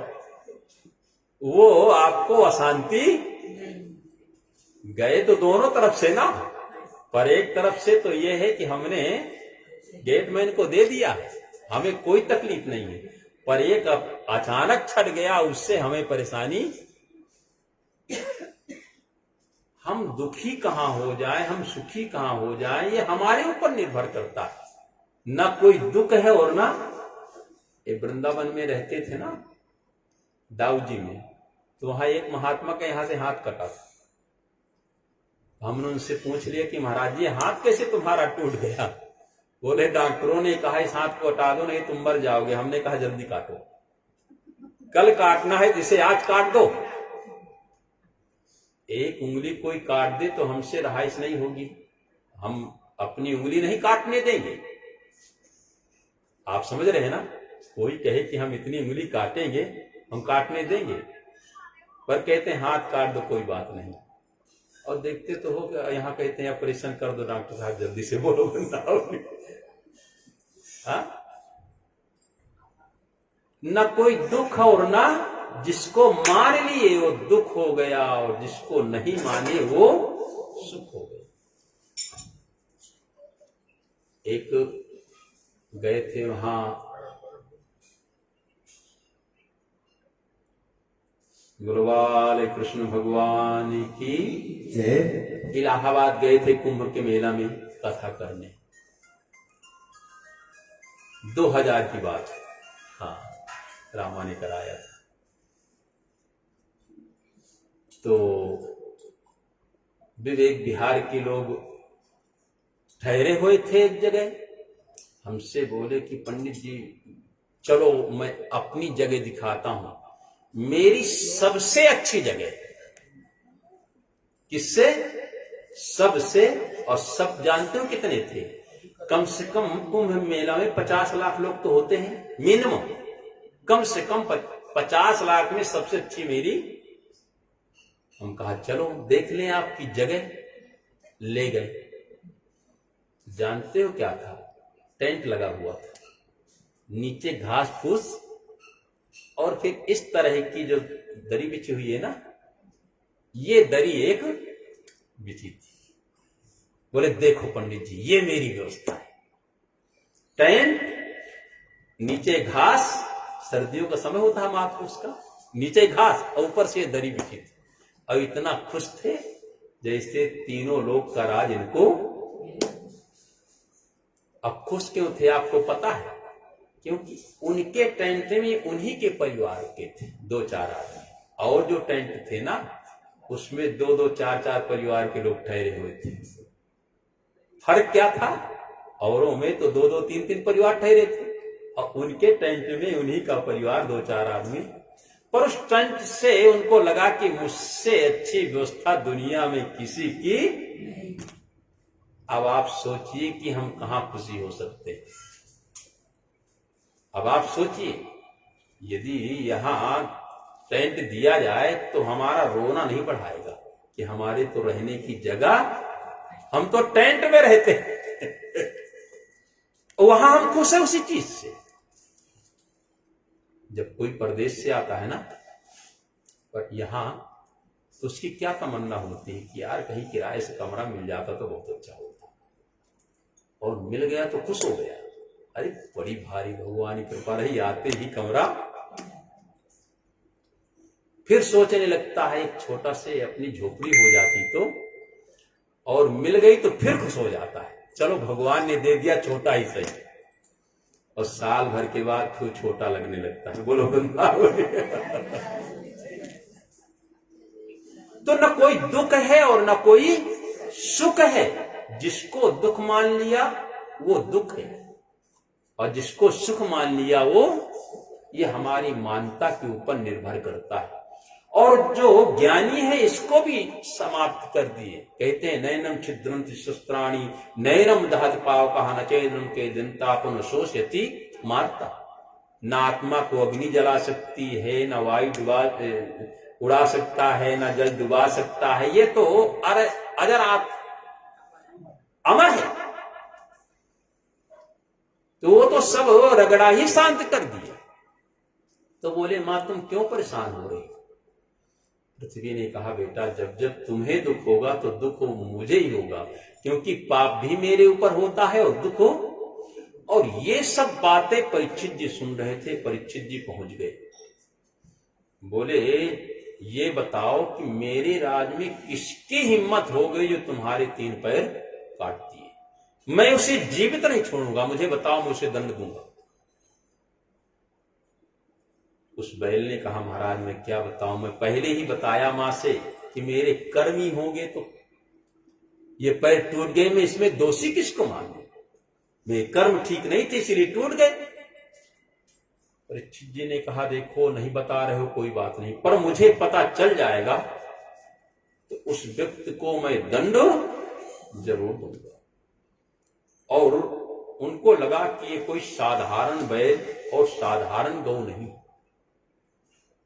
वो आपको अशांति, गए तो दोनों तरफ से ना, पर एक तरफ से तो ये है कि हमने गेटमैन को दे दिया, हमें कोई तकलीफ नहीं है, पर एक अचानक छट गया, उससे हमें परेशानी। हम दुखी कहां हो जाए, हम सुखी कहां हो जाए, ये हमारे ऊपर निर्भर करता है। ना कोई दुख है और ना, ये वृंदावन में रहते थे ना दाऊ जी में, तो वहां एक महात्मा का यहां से हाथ कटा था। हमने उनसे पूछ लिया कि महाराज जी हाथ कैसे तुम्हारा टूट गया? बोले डॉक्टरों ने कहा इस हाथ को हटा दो नहीं तुम मर जाओगे। हमने कहा जल्दी काटो, कल काटना है जिसे आज काट दो। एक उंगली कोई काट दे तो हमसे रहाइश नहीं होगी, हम अपनी उंगली नहीं काटने देंगे। आप समझ रहे हैं ना, कोई कहे कि हम इतनी उंगली काटेंगे, हम काटने देंगे, पर कहते हैं हाथ काट दो कोई बात नहीं। और देखते तो हो कि यहाँ कहते हैं ऑपरेशन कर दो डॉक्टर साहब जल्दी से, बोलो हाँ? न कोई दुख और ना जिसको मान लिए वो दुख हो गया, और जिसको नहीं माने वो सुख हो गया। एक गए थे वहां गुरुवाल कृष्ण भगवान की जय। इलाहाबाद गए थे कुंभ के मेला में कथा करने, 2000 की बात, हाँ रामा ने कराया था। तो विवेक बिहार के लोग ठहरे हुए थे एक जगह, हमसे बोले कि पंडित जी चलो मैं अपनी जगह दिखाता हूं। मेरी सबसे अच्छी जगह किससे? सबसे। और सब जानते हो कितने थे? कम से कम कुंभ मेला में 50 लाख लोग तो होते हैं मिनिमम, कम से कम 50 लाख में सबसे अच्छी मेरी। हम कहा चलो देख लें आपकी जगह। ले गए। जानते हो क्या था? टेंट लगा हुआ था, नीचे घास फूस, और फिर इस तरह की जो दरी बिछी हुई है ना, ये दरी एक बिछी थी। बोले देखो पंडित जी, ये मेरी व्यवस्था है। टेंट, नीचे घास, सर्दियों का समय होता है महापुरुष का, नीचे घास और ऊपर से दरी बिछी थी। और इतना खुश थे जैसे तीनों लोग का राज इनको। अब खुश क्यों थे आपको पता है? क्योंकि उनके टेंट में उन्हीं के परिवार के थे 2-4 आदमी, और जो टेंट थे ना उसमें 2-2, 4-4 परिवार के लोग ठहरे हुए थे। फर्क क्या था? औरों में तो 2-2, 3-3 परिवार ठहरे थे, और उनके टेंट में उन्हीं का परिवार 2-4 आदमी। पर उस टेंट से उनको लगा कि मुझसे अच्छी व्यवस्था दुनिया में किसी की। अब आप सोचिए कि हम कहां खुशी हो सकते हैं। अब आप सोचिए, यदि यहां टेंट दिया जाए तो हमारा रोना नहीं बढ़ाएगा कि हमारे तो रहने की जगह, हम तो टेंट में रहते हैं। वहां हम खुश है उसी चीज से। जब कोई परदेश से आता है ना, पर यहां तो उसकी क्या तमन्ना होती है कि यार कहीं किराए से कमरा मिल जाता तो बहुत अच्छा होता, और मिल गया तो खुश हो गया। अरे बड़ी भारी भगवान की कृपा रही, आते ही कमरा। फिर सोचने लगता है एक छोटा से अपनी झोपड़ी हो जाती तो, और मिल गई तो फिर खुश हो जाता है, चलो भगवान ने दे दिया छोटा ही सही। और साल भर के बाद फिर छोटा लगने लगता है। बोलो वृंदावन। तो न कोई दुख है और न कोई सुख है। जिसको दुख मान लिया वो दुख है, और जिसको सुख मान लिया वो, ये हमारी मानता के ऊपर निर्भर करता है। और जो ज्ञानी है इसको भी समाप्त कर दिए। कहते हैं नैनम छिद्रंति शस्त्राणी नैनम दहत पावकः न चैद्रम के दंतापन शोषयति मारता। न आत्मा को अग्नि जला सकती है, न वायु उड़ा सकता है, न जल डुबा सकता है। ये तो अजर अमर है, तो वो तो सब रगड़ा ही शांत कर दिया। तो बोले मां तुम क्यों परेशान हो रही? पृथ्वी ने कहा बेटा जब जब तुम्हें दुख होगा तो दुख मुझे ही होगा, क्योंकि पाप भी मेरे ऊपर होता है और दुख हो। और ये सब बातें परीक्षित जी सुन रहे थे। परीक्षित जी पहुंच गए। बोले ये बताओ कि मेरे राज में किसकी हिम्मत हो गई जो तुम्हारे 3 पैर काट दिए? मैं उसे जीवित नहीं छोड़ूंगा, मुझे बताओ, मैं उसे दंड दूंगा। उस बैल ने कहा महाराज मैं क्या बताऊं, मैं पहले ही बताया मां से कि मेरे कर्म ही होंगे, तो ये पैर टूट गए, मैं इसमें दोषी किसको मानूं? मेरे कर्म ठीक नहीं थे इसलिए टूट गए। परीक्षित जी ने कहा देखो नहीं बता रहे हो कोई बात नहीं, पर मुझे पता चल जाएगा तो उस व्यक्ति को मैं दंड जरूर दूंगा। और उनको लगा कि ये कोई साधारण बैल और साधारण गौ नहीं।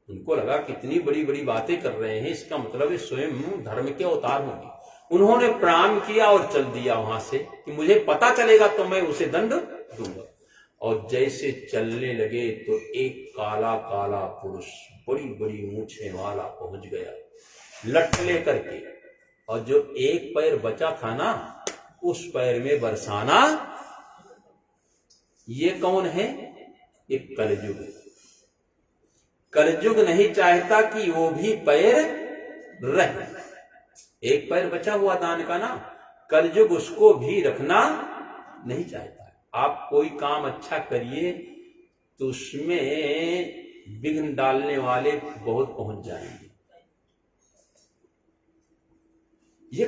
उनको लगा कितनी बड़ी बड़ी बातें कर रहे हैं, इसका मतलब है स्वयं धर्म के अवतार होंगे। उन्होंने प्रणाम किया और चल दिया वहां से कि मुझे पता चलेगा तो मैं उसे दंड दूंगा। और जैसे चलने लगे तो एक काला काला पुरुष बड़ी बड़ी मूछें वाला पहुंच गया लट लेकर के, और जो एक पैर बचा था ना उस पैर में बरसाना। ये कौन है? एक कलयुग है। कलयुग नहीं चाहता कि वो भी पैर रहे। एक पैर बचा हुआ दान का ना, कलयुग उसको भी रखना नहीं चाहता। आप कोई काम अच्छा करिए तो उसमें विघ्न डालने वाले बहुत पहुंच जाएंगे। ये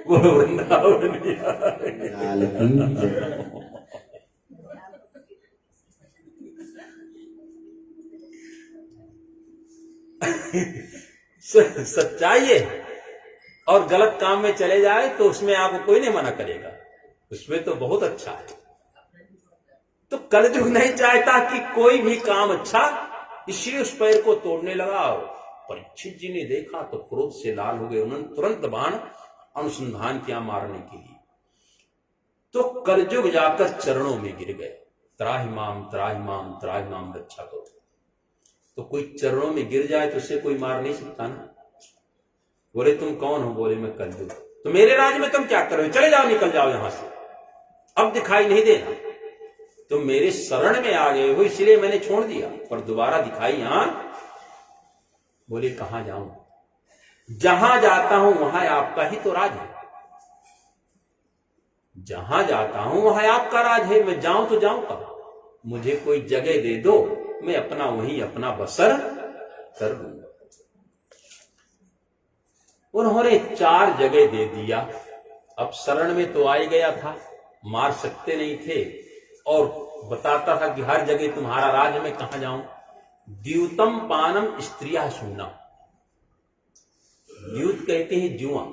वो वृंदावन सच्चाई है। और गलत काम में चले जाए तो उसमें आपको कोई नहीं मना करेगा, उसमें तो बहुत अच्छा है। तो कलयुग नहीं चाहता कि कोई भी काम अच्छा, इसलिए उस पैर को तोड़ने लगा। परीक्षित जी ने देखा तो क्रोध से लाल हो गए, उन्होंने तुरंत बाण अनुसंधान किया मारने के लिए। तो कलयुग जाकर चरणों में गिर गए, त्राहि माम त्राहि माम त्राहि माम रक्षा करो। तो कोई चरणों में गिर जाए तो उसे कोई मार नहीं सकता ना। बोले तुम कौन हो? बोले मैं कलयुग। तो मेरे राज्य में तुम क्या कर रहे हो? चले जाओ, निकल जाओ यहां से, अब दिखाई नहीं देना। तुम मेरे शरण में आ गए हो इसलिए मैंने छोड़ दिया, पर दोबारा दिखाई यहां। बोले कहां जाऊं? जहां जाता हूं वहां आपका ही तो राज है, जहां जाता हूं वहां आपका राज है, मैं जाऊं तो जाऊं कहां? मुझे कोई जगह दे दो, मैं अपना वहीं अपना बसर कर लूंगा। उन्होंने 4 जगह दे दिया। अब शरण में तो आ ही गया था, मार सकते नहीं थे, और बताता था कि हर जगह तुम्हारा राज, में कहां जाऊं? द्यूतम पानम स्त्रिया सुनना। द्यूत कहते हैं जुआ,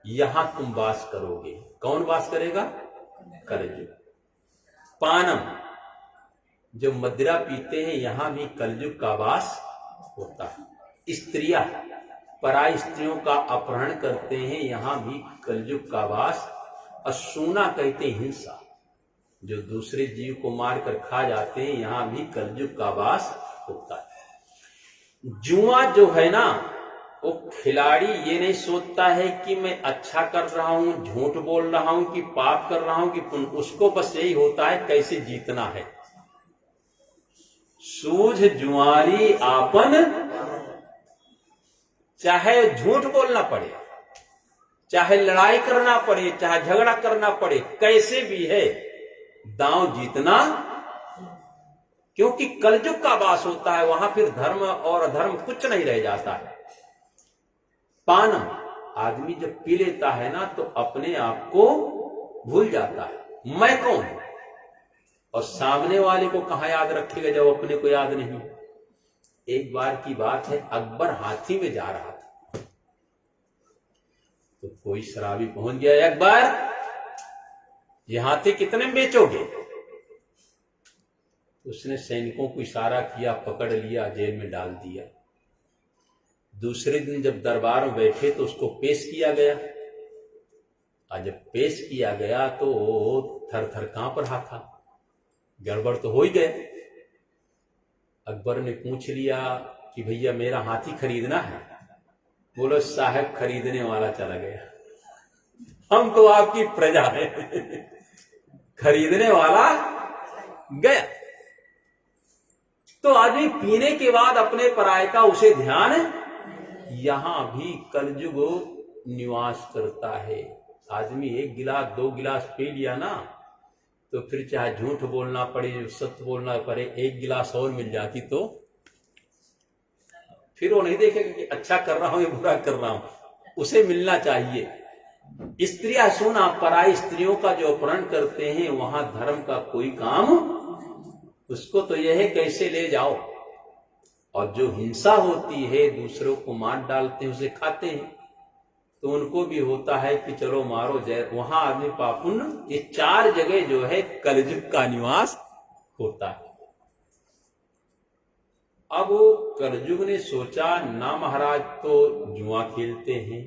यहां तुम वास करोगे। कौन वास करेगा? कलयुग। पानम, जो मदिरा पीते हैं, यहां भी कलयुग का वास होता है। स्त्रिया, पराई स्त्रियों का अपहरण करते हैं, यहां भी कलयुग का वास। असूना कहते हैं हिंसा, जो दूसरे जीव को मारकर खा जाते हैं, यहां भी कलयुग का वास होता है। जुआ जो है ना, वो खिलाड़ी ये नहीं सोचता है कि मैं अच्छा कर रहा हूं, झूठ बोल रहा हूं, कि पाप कर रहा हूं, कि पुण्य। उसको बस यही होता है कैसे जीतना है। सूझ जुआरी आपन, चाहे झूठ बोलना पड़े, चाहे लड़ाई करना पड़े, चाहे झगड़ा करना पड़े, कैसे भी है दांव जीतना, क्योंकि कलयुग का वास होता है, वहां फिर धर्म और अधर्म कुछ नहीं रह जाता है। पानम, आदमी जब पी लेता है ना तो अपने आप को भूल जाता है, मैं कौन हूं, और सामने वाले को कहां याद रखेगा जब अपने को याद नहीं। एक बार की बात है, अकबर हाथी में जा रहा था, तो कोई शराबी पहुंच गया, अकबर ये हाथी कितने में बेचोगे? उसने सैनिकों को इशारा किया, पकड़ लिया, जेल में डाल दिया। दूसरे दिन जब दरबार में बैठे तो उसको पेश किया गया, और जब पेश किया गया तो थर थर कांप रहा था, गड़बड़ तो हो ही गया। अकबर ने पूछ लिया कि भैया मेरा हाथी खरीदना है। बोलो साहब खरीदने वाला चला गया, हम तो आपकी प्रजा है। खरीदने वाला गया। तो आदमी पीने के बाद अपने पराये का उसे ध्यान, यहां भी कलयुग निवास करता है। आदमी 1 गिलास 2 गिलास पी लिया ना, तो फिर चाहे झूठ बोलना पड़े, सत्य बोलना पड़े, 1 गिलास और मिल जाती तो फिर वो नहीं देखेगा कि अच्छा कर रहा हूं या बुरा कर रहा हूं, उसे मिलना चाहिए। स्त्रियां सुना, पराई स्त्रियों का जो अपहरण करते हैं, वहां धर्म का कोई काम, उसको तो यह है कैसे ले जाओ। और जो हिंसा होती है, दूसरों को मार डालते हैं, उसे खाते हैं, तो उनको भी होता है कि चलो मारो जय, वहां आदमी पापुन। ये 4 जगह जो है कलयुग का निवास होता है। अब कलयुग ने सोचा, ना महाराज तो जुआ खेलते हैं,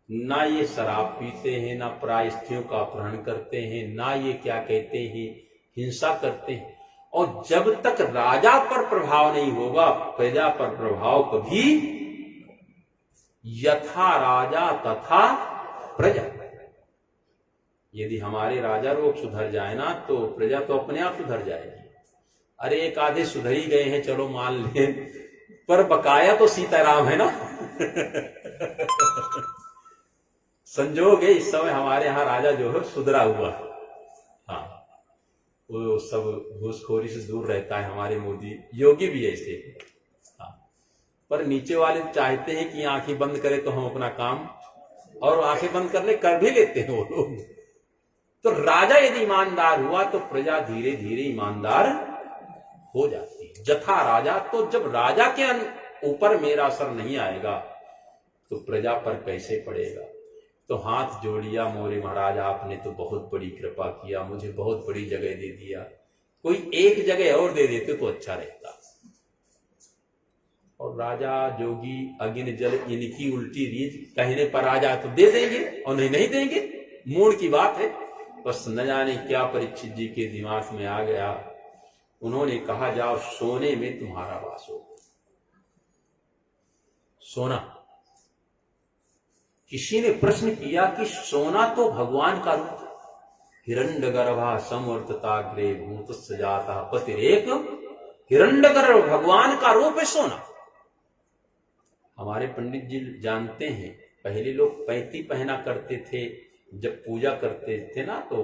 ना ये शराब पीते हैं, ना पराई स्त्रियों का अपहरण करते हैं, ना ये क्या कहते हैं हिंसा करते हैं, और जब तक राजा पर प्रभाव नहीं होगा, प्रजा पर प्रभाव कभी, यथा राजा तथा प्रजा। यदि हमारे राजा लोग सुधर जाए ना, तो प्रजा तो अपने आप सुधर जाएगी। अरे एक आधे सुधर ही गए हैं, चलो मान लें, पर बकाया तो सीताराम है ना। संजोग है इस समय हमारे यहाँ राजा जो है सुधरा हुआ है। हाँ, वो सब घूसखोरी से दूर रहता है। हमारे मोदी योगी भी ऐसे। हाँ, पर नीचे वाले चाहते हैं कि आंखें बंद करें तो हम अपना काम, और आंखें बंद करने कर भी लेते हैं वो लोग। तो राजा यदि ईमानदार हुआ तो प्रजा धीरे धीरे ईमानदार हो जाती है। जथा राजा, तो जब राजा के ऊपर मेरा असर नहीं आएगा तो प्रजा पर कैसे पड़ेगा। तो हाथ जोड़िया, मोरे महाराज आपने तो बहुत बड़ी कृपा किया, मुझे बहुत बड़ी जगह दे दिया, कोई एक जगह और दे देते तो अच्छा रहता। और राजा जोगी अग्नि जल इनकी उल्टी रीत, कहने पर आ जाए तो दे देंगे और नहीं देंगे, मूड की बात है। बस न जाने क्या परीक्षित जी के दिमाग में आ गया, उन्होंने कहा जाओ सोने में तुम्हारा वास हो। सोना, किसी ने प्रश्न किया कि सोना तो भगवान का रूप, हिरण्यगर्भा समवर्तताग्रे भूतस्य जाता पतिरेक, हिरण्यगर्भ भगवान का रूप है सोना। हमारे पंडित जी जानते हैं, पहले लोग पैंती पहना करते थे, जब पूजा करते थे ना तो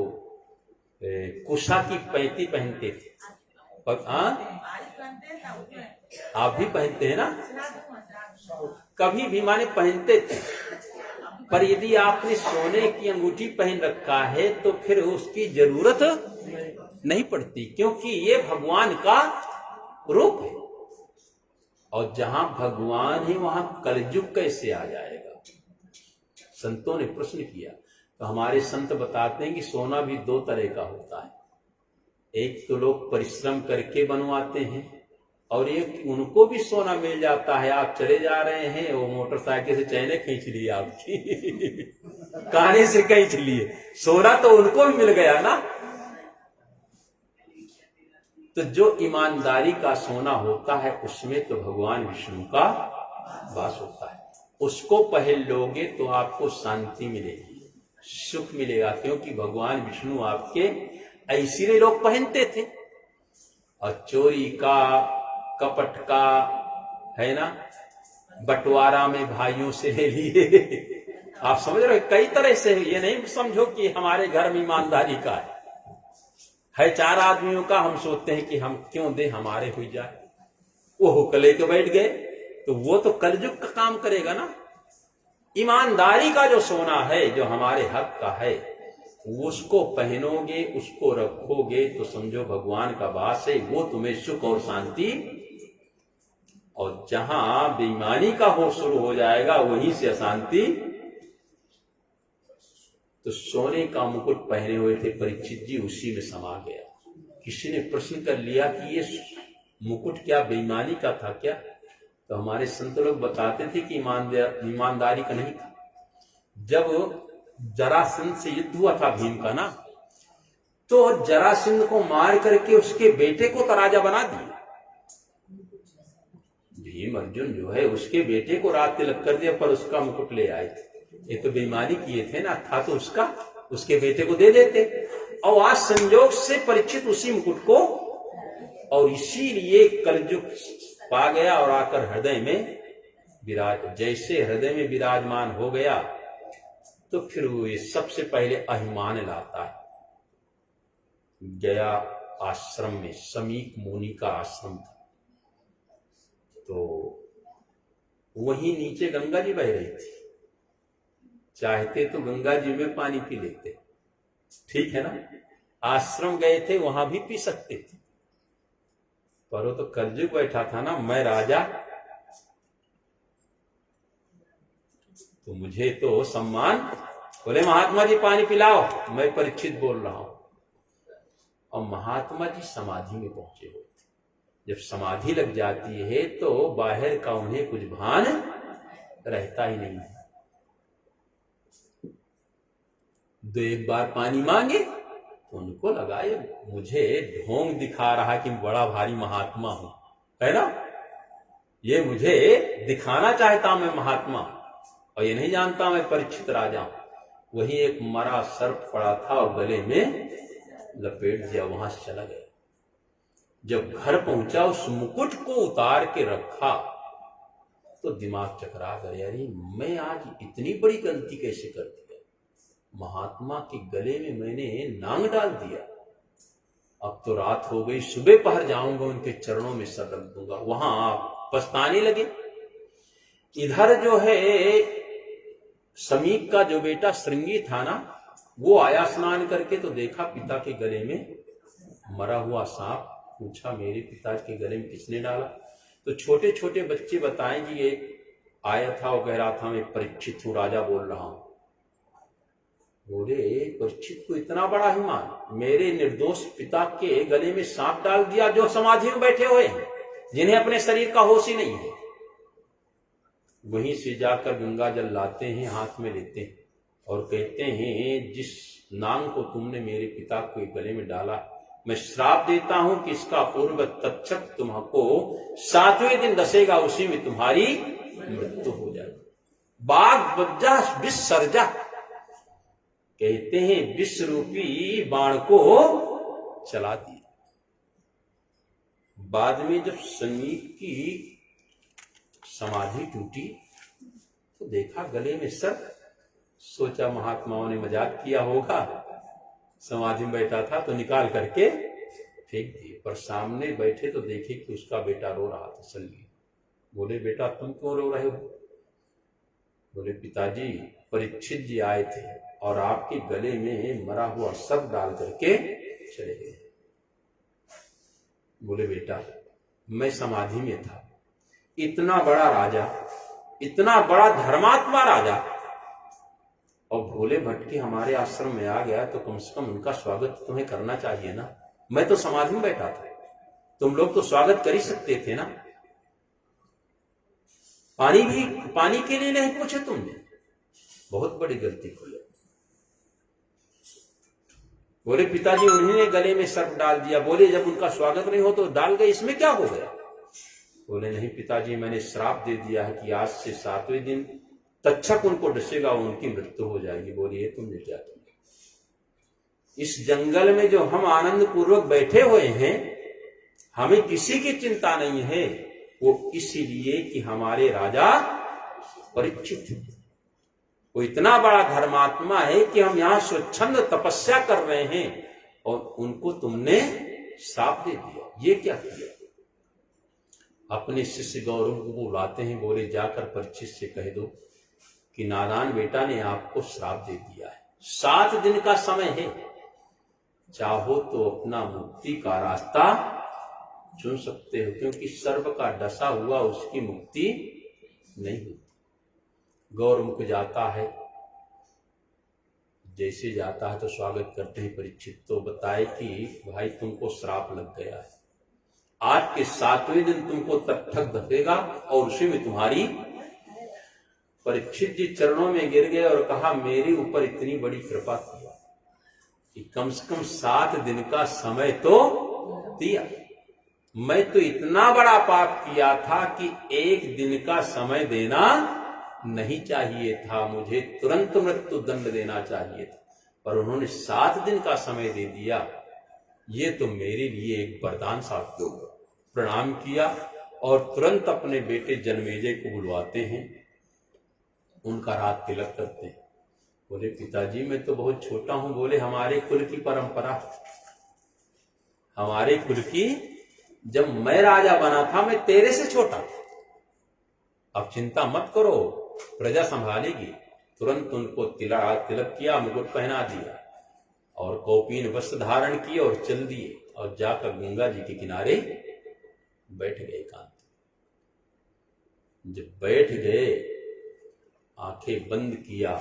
कुशा की पैंती पहनते थे। और आप भी पहनते हैं ना, कभी भी माने पहनते थे। पर यदि आपने सोने की अंगूठी पहन रखा है तो फिर उसकी जरूरत नहीं पड़ती, क्योंकि ये भगवान का रूप है। और जहां भगवान है वहां कलयुग कैसे आ जाएगा। संतों ने प्रश्न किया तो हमारे संत बताते हैं कि सोना भी दो तरह का होता है। एक तो लोग परिश्रम करके बनवाते हैं और एक उनको भी सोना मिल जाता है। आप चले जा रहे हैं, वो मोटरसाइकिल से चैने खींच लिए आपकी काने से खींच लिए, सोना तो उनको भी मिल गया ना। तो जो ईमानदारी का सोना होता है उसमें तो भगवान विष्णु का वास होता है। उसको पहन लोगे तो आपको शांति मिलेगी, सुख मिलेगा, क्योंकि भगवान विष्णु आपके ऐसे लोग पहनते थे। और चोरी का, कपट का, है ना, बंटवारा में भाइयों से ले लिए आप समझ रहे, कई तरह से। ये नहीं समझो कि हमारे घर में ईमानदारी का है चार आदमियों का, हम सोचते हैं कि हम क्यों दे, हमारे हो जाए। वो हुक्का लेके बैठ गए तो वो तो कलयुग का काम करेगा ना। ईमानदारी का जो सोना है, जो हमारे हक का है, उसको पहनोगे, उसको रखोगे तो समझो भगवान का वास है, वो तुम्हें सुख और शांति। और जहां बेईमानी का हो शुरू हो जाएगा वहीं से अशांति। तो सोने का मुकुट पहने हुए थे परीक्षित जी, उसी में समा गया। किसी ने प्रश्न कर लिया कि ये मुकुट क्या बेईमानी का था क्या? तो हमारे संत लोग बताते थे कि ईमानदारी का नहीं था। जब जरासंध से युद्ध हुआ था भीम का ना, तो जरासंध को मार करके उसके बेटे को राजा बना दिया। भीम अर्जुन जो है उसके बेटे को रात तिलक कर दिया, पर उसका मुकुट ले आए थे। ये तो बेईमानी किए थे ना, था तो उसके बेटे को दे देते। और आज संजोग से परीक्षित उसी मुकुट को, और इसीलिए कलयुग पा गया और आकर हृदय में जैसे हृदय में विराजमान हो गया तो फिर वो ये सबसे पहले अभिमान लाता है। गया आश्रम में समीक मुनि का आश्रम था, तो वहीं नीचे गंगा जी बह रही थी। चाहते तो गंगा जी में पानी पी लेते, ठीक है ना, आश्रम गए थे वहां भी पी सकते थे, पर वो तो कलयुग बैठा था ना, मैं राजा तो मुझे तो सम्मान। बोले महात्मा जी पानी पिलाओ, मैं परीक्षित बोल रहा हूं। और महात्मा जी समाधि में पहुंचे हुए थे। जब समाधि लग जाती है तो बाहर का उन्हें कुछ भान रहता ही नहीं है। दो एक बार पानी मांगे तो उनको लगा ये मुझे ढोंग दिखा रहा कि बड़ा भारी महात्मा हूं, है ना, ये मुझे दिखाना चाहता मैं महात्मा, और ये नहीं जानता मैं परीक्षित राजा हूं। वही एक मरा सर्प पड़ा था और गले में लपेट दिया, वहां से चला गया। जब घर पहुंचा उस मुकुट को उतार के रखा तो दिमाग चकरा गया, अरे मैं आज इतनी बड़ी गलती कैसे कर दिया, महात्मा के गले में मैंने नांग डाल दिया। अब तो रात हो गई, सुबह पहर जाऊंगा उनके चरणों में सर रख दूंगा। वहां पछताने लगे। इधर जो है समीप का जो बेटा श्रृंगी था ना, वो आया स्नान करके तो देखा पिता के गले में मरा हुआ सांप। पूछा मेरे पिता के गले में किसने डाला? तो छोटे छोटे बच्चे बताएं कि एक आया था और कह रहा था मैं परीक्षित हूं, राजा बोल रहा हूं। बोले परीक्षित को इतना बड़ा हिमान, मेरे निर्दोष पिता के गले में सांप डाल दिया जो समाधि में बैठे हुए हैं, जिन्हें अपने शरीर का होश ही नहीं है। वहीं से जाकर गंगा जल लाते हैं, हाथ में लेते हैं और कहते हैं जिस नांग को तुमने मेरे पिता के गले में डाला, मैं श्राप देता हूं कि इसका पूर्व तक्षक तुमको 7वें दिन डसेगा, उसी में तुम्हारी मृत्यु हो जाएगी। बाघ बज्जा विष सर्जा, कहते हैं विष रूपी बाण को चला दिया। बाद में जब संगीत की समाधि टूटी तो देखा गले में सर्प। सोचा महात्माओं ने मजाक किया होगा, समाधि में बैठा था तो निकाल करके फेंक दिए, पर सामने बैठे तो देखे कि उसका बेटा रो रहा था संगीत। बोले बेटा तुम क्यों रो रहे हो? बोले पिताजी परीक्षित जी आए थे और आपके गले में मरा हुआ सर्प डाल करके चले गए। बोले बेटा मैं समाधि में था, इतना बड़ा राजा, इतना बड़ा धर्मात्मा राजा, और भोले भटके हमारे आश्रम में आ गया तो कम से कम उनका स्वागत तुम्हें करना चाहिए ना। मैं तो समाधि में बैठा था, तुम लोग तो स्वागत कर ही सकते थे ना। पानी के लिए नहीं पूछे तुमने, बहुत बड़ी गलती की। बोले पिताजी उन्होंने गले में सर्प डाल दिया। बोले जब उनका स्वागत नहीं हो तो डाल गए, इसमें क्या हो गया? बोले नहीं पिताजी मैंने श्राप दे दिया है कि आज से 7वें दिन तक्षक उनको डसेगा, उनकी मृत्यु हो जाएगी। बोले ये तुमने क्या किया? इस जंगल में जो हम आनंद पूर्वक बैठे हुए हैं, हमें किसी की चिंता नहीं है, वो इसीलिए कि हमारे राजा परीक्षित, वो इतना बड़ा धर्मात्मा है कि हम यहाँ स्वच्छंद तपस्या कर रहे हैं और उनको तुमने श्राप दे दिया। ये क्या किया? अपने शिष्य गौरव को बुलाते हैं। बोले जाकर परीक्षित से कह दो कि नादान बेटा ने आपको श्राप दे दिया है, 7 दिन का समय है, चाहो तो अपना मुक्ति का रास्ता चुन सकते हो, क्योंकि सर्प का डसा हुआ उसकी मुक्ति नहीं होती। गौरमुख जाता है, जैसे जाता है तो स्वागत करते हैं परीक्षित, तो बताए कि भाई तुमको श्राप लग गया है, आज के 7वें दिन तुमको तक्षक धसेगा और उसी में तुम्हारी। परीक्षित जी चरणों में गिर गए और कहा मेरे ऊपर इतनी बड़ी कृपा किया कि कम से कम 7 दिन का समय तो दिया। मैं तो इतना बड़ा पाप किया था कि 1 दिन का समय देना नहीं चाहिए था, मुझे तुरंत मृत्यु दंड देना चाहिए था, पर उन्होंने 7 दिन का समय दे दिया। ये तो मेरे लिए एक वरदान साबित होगा। प्रणाम किया और तुरंत अपने बेटे जन्मेजय को बुलवाते हैं, उनका रात तिलक करते हैं। बोले पिताजी मैं तो बहुत छोटा हूं। बोले हमारे कुल की परंपरा, हमारे कुल की, जब मैं राजा बना था मैं तेरे से छोटा था, अब चिंता मत करो, प्रजा संभालेगी। तुरंत उनको तिलक किया, मुकुट पहना दिया और कौपीन वस्त्र धारण किए और चल दिए और जाकर गंगा जी के किनारे बैठ गए एकांत। जब बैठ गए, आंखें बंद किया,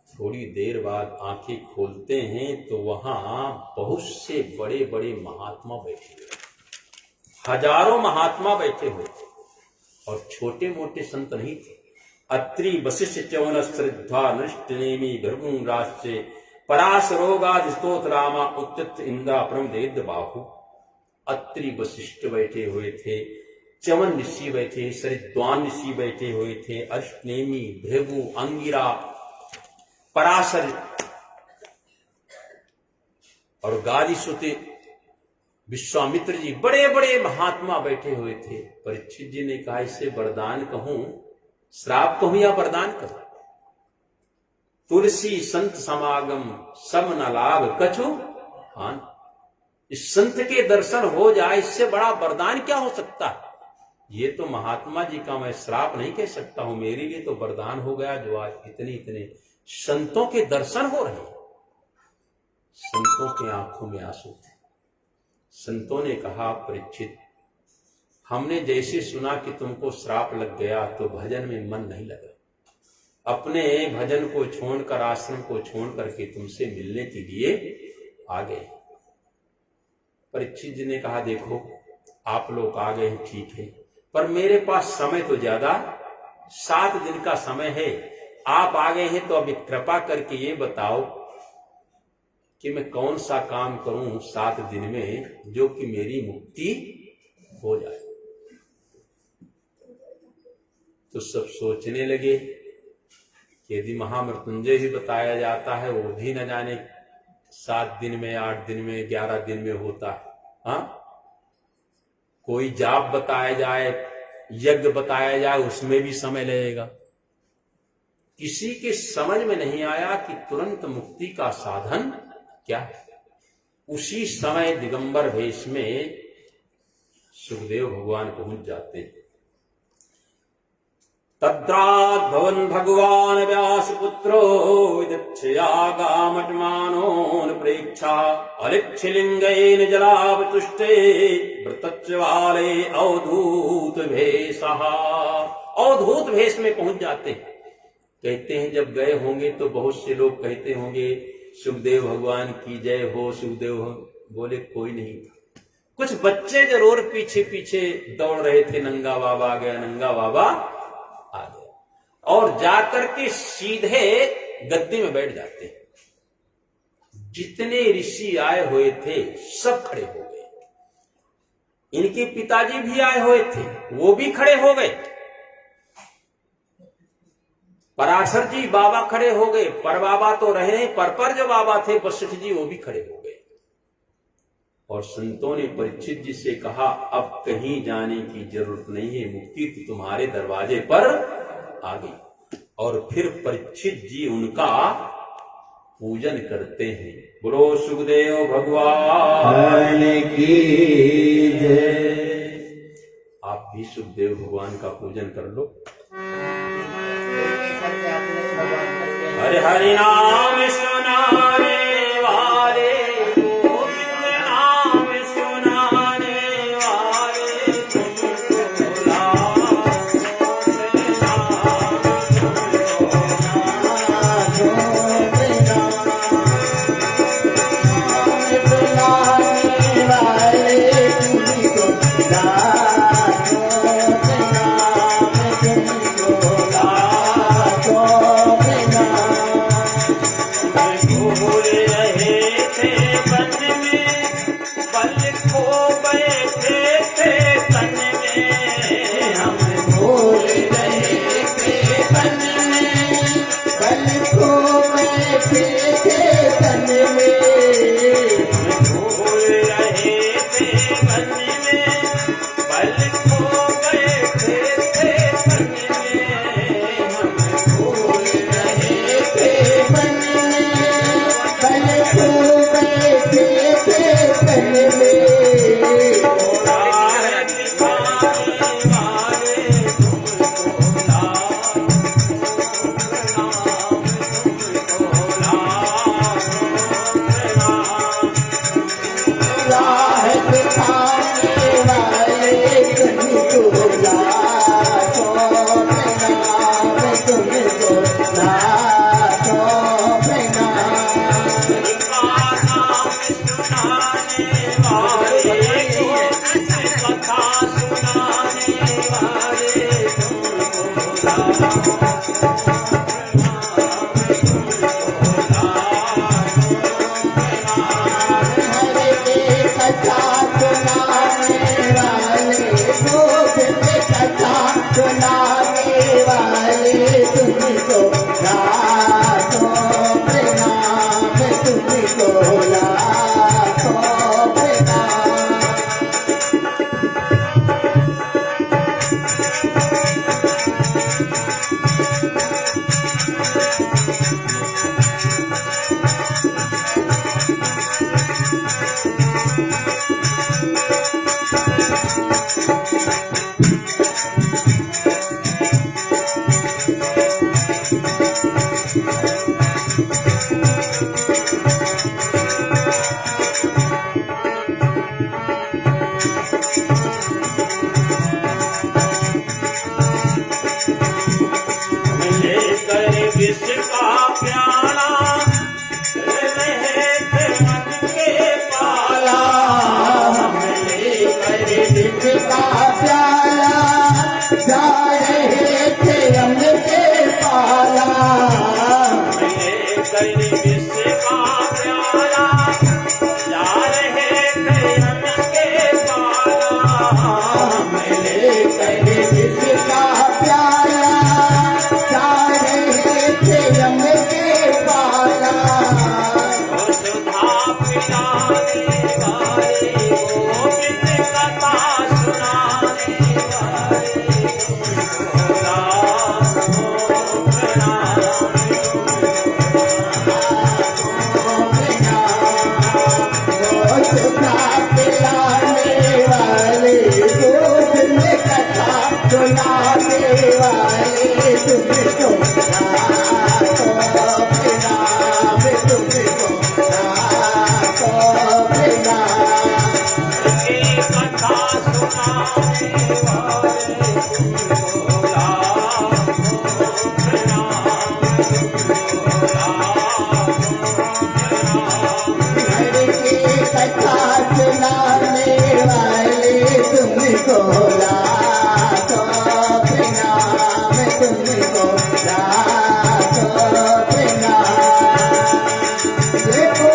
थोड़ी देर बाद आंखें खोलते हैं तो वहां बहुत से बड़े बड़े महात्मा बैठे हुए, हजारों महात्मा बैठे हुए थे और छोटे मोटे संत नहीं थे। अत्रि वशिष्ठ च्यवन श्रद्धा नृष्ट नेमि भृगुं राष्ट्रे पराशरोगादि स्तोत्र रामा उच्चत इंद्रा परम देद बाहु। अत्रि वशिष्ठ बैठे हुए थे, च्यवन ऋषि बैठे, सरिद्वान ऋषि बैठे हुए थे, अष्टनेमी, भृगु, अंगिरा, पराशर और गादी सुते विश्वामित्र जी, बड़े बड़े महात्मा बैठे हुए थे। परीक्षित जी ने कहा इससे वरदान कहूं, श्राप कहूं या वरदान कहूं? तुलसी संत समागम सब न लाभ कछु हान। इस संत के दर्शन हो जाए, इससे बड़ा वरदान क्या हो सकता है? ये तो महात्मा जी का मैं श्राप नहीं कह सकता हूं, मेरे लिए तो वरदान हो गया जो आज इतने इतने संतों के दर्शन हो रहे हैं। संतों की आंखों में आंसू थे। संतों ने कहा परीक्षित हमने जैसे सुना कि तुमको श्राप लग गया तो भजन में मन नहीं लगा, अपने भजन को छोड़कर, आश्रम को छोड़ करके तुमसे मिलने के लिए आ गए। परीक्षित जी ने कहा, देखो आप लोग आ गए हैं ठीक है, पर मेरे पास समय तो ज्यादा 7 दिन का समय है। आप आ गए हैं तो अभी कृपा करके ये बताओ कि मैं कौन सा काम करूं 7 दिन में जो कि मेरी मुक्ति हो जाए। तो सब सोचने लगे कि यदि महामृत्युंजय भी बताया जाता है वो भी न जाने 7 दिन में, 8 दिन में, 11 दिन में होता है। हाँ, कोई जाप बताया जाए, यज्ञ बताया जाए, उसमें भी समय लगेगा। किसी के समझ में नहीं आया कि तुरंत मुक्ति का साधन क्या है। उसी समय दिगंबर वेश में सुखदेव भगवान पहुंच जाते हैं। तद्रात् भवन भगवान व्यासपुत्रो विदक्षयागामटमानोन प्रेक्षा अलिक्षलिंगेन जलावतुष्टे व्रतच्वाले अवधूत भेषः। अवधूत भेष में पहुंच जाते हैं। कहते हैं जब गए होंगे तो बहुत से लोग कहते होंगे सुखदेव भगवान की जय हो। सुखदेव बोले कोई नहीं था, कुछ बच्चे जरूर पीछे पीछे दौड़ रहे थे, नंगा बाबा आ गया, नंगा बाबा आ गया, और जाकर के सीधे गद्दी में बैठ जाते। जितने ऋषि आए हुए थे सब खड़े हो गए। इनके पिताजी भी आए हुए थे, वो भी खड़े हो गए। पराशर जी बाबा खड़े हो गए, पर बाबा तो रहे, पर जो बाबा थे वशिष्ठ जी वो भी खड़े हो गए। और संतों ने परीक्षित जी से कहा अब कहीं जाने की जरूरत नहीं है, मुक्ति तो तुम्हारे दरवाजे पर आ गई। और फिर परीक्षित जी उनका पूजन करते हैं। बोलो सुखदेव भगवान की जय। आप भी सुखदेव भगवान का पूजन कर लो। हरे हरि नाम सुनाने वाले, गोविंद नाम सुनाने वाले, तुमको Thank you. विष का प्याला रहे थे मन के पाला, हम लेकर विष का प्याला जा रहे थे हम के पाला, लेकर विष का प्याला जा रहे थे हम के पाला, हम लेकर विष का प्याला जा रहे थे हम के पाला, सुधा पिलाने वाले गोविंद कथा सुनाने वाले राम को प्रणाम। सुधा पिलाने वाले गोविंद कथा सुनाने वाले तुमको राखो प्रणाम, तुमको राखो प्रणाम, की कथा सुनाने वाले तुमको राम को प्रणाम, तुमको राम को प्रणाम। घर की कथा सुनाने वाले तुमको लाखो प्रणाम, तुमको लाखो प्रणाम। देखो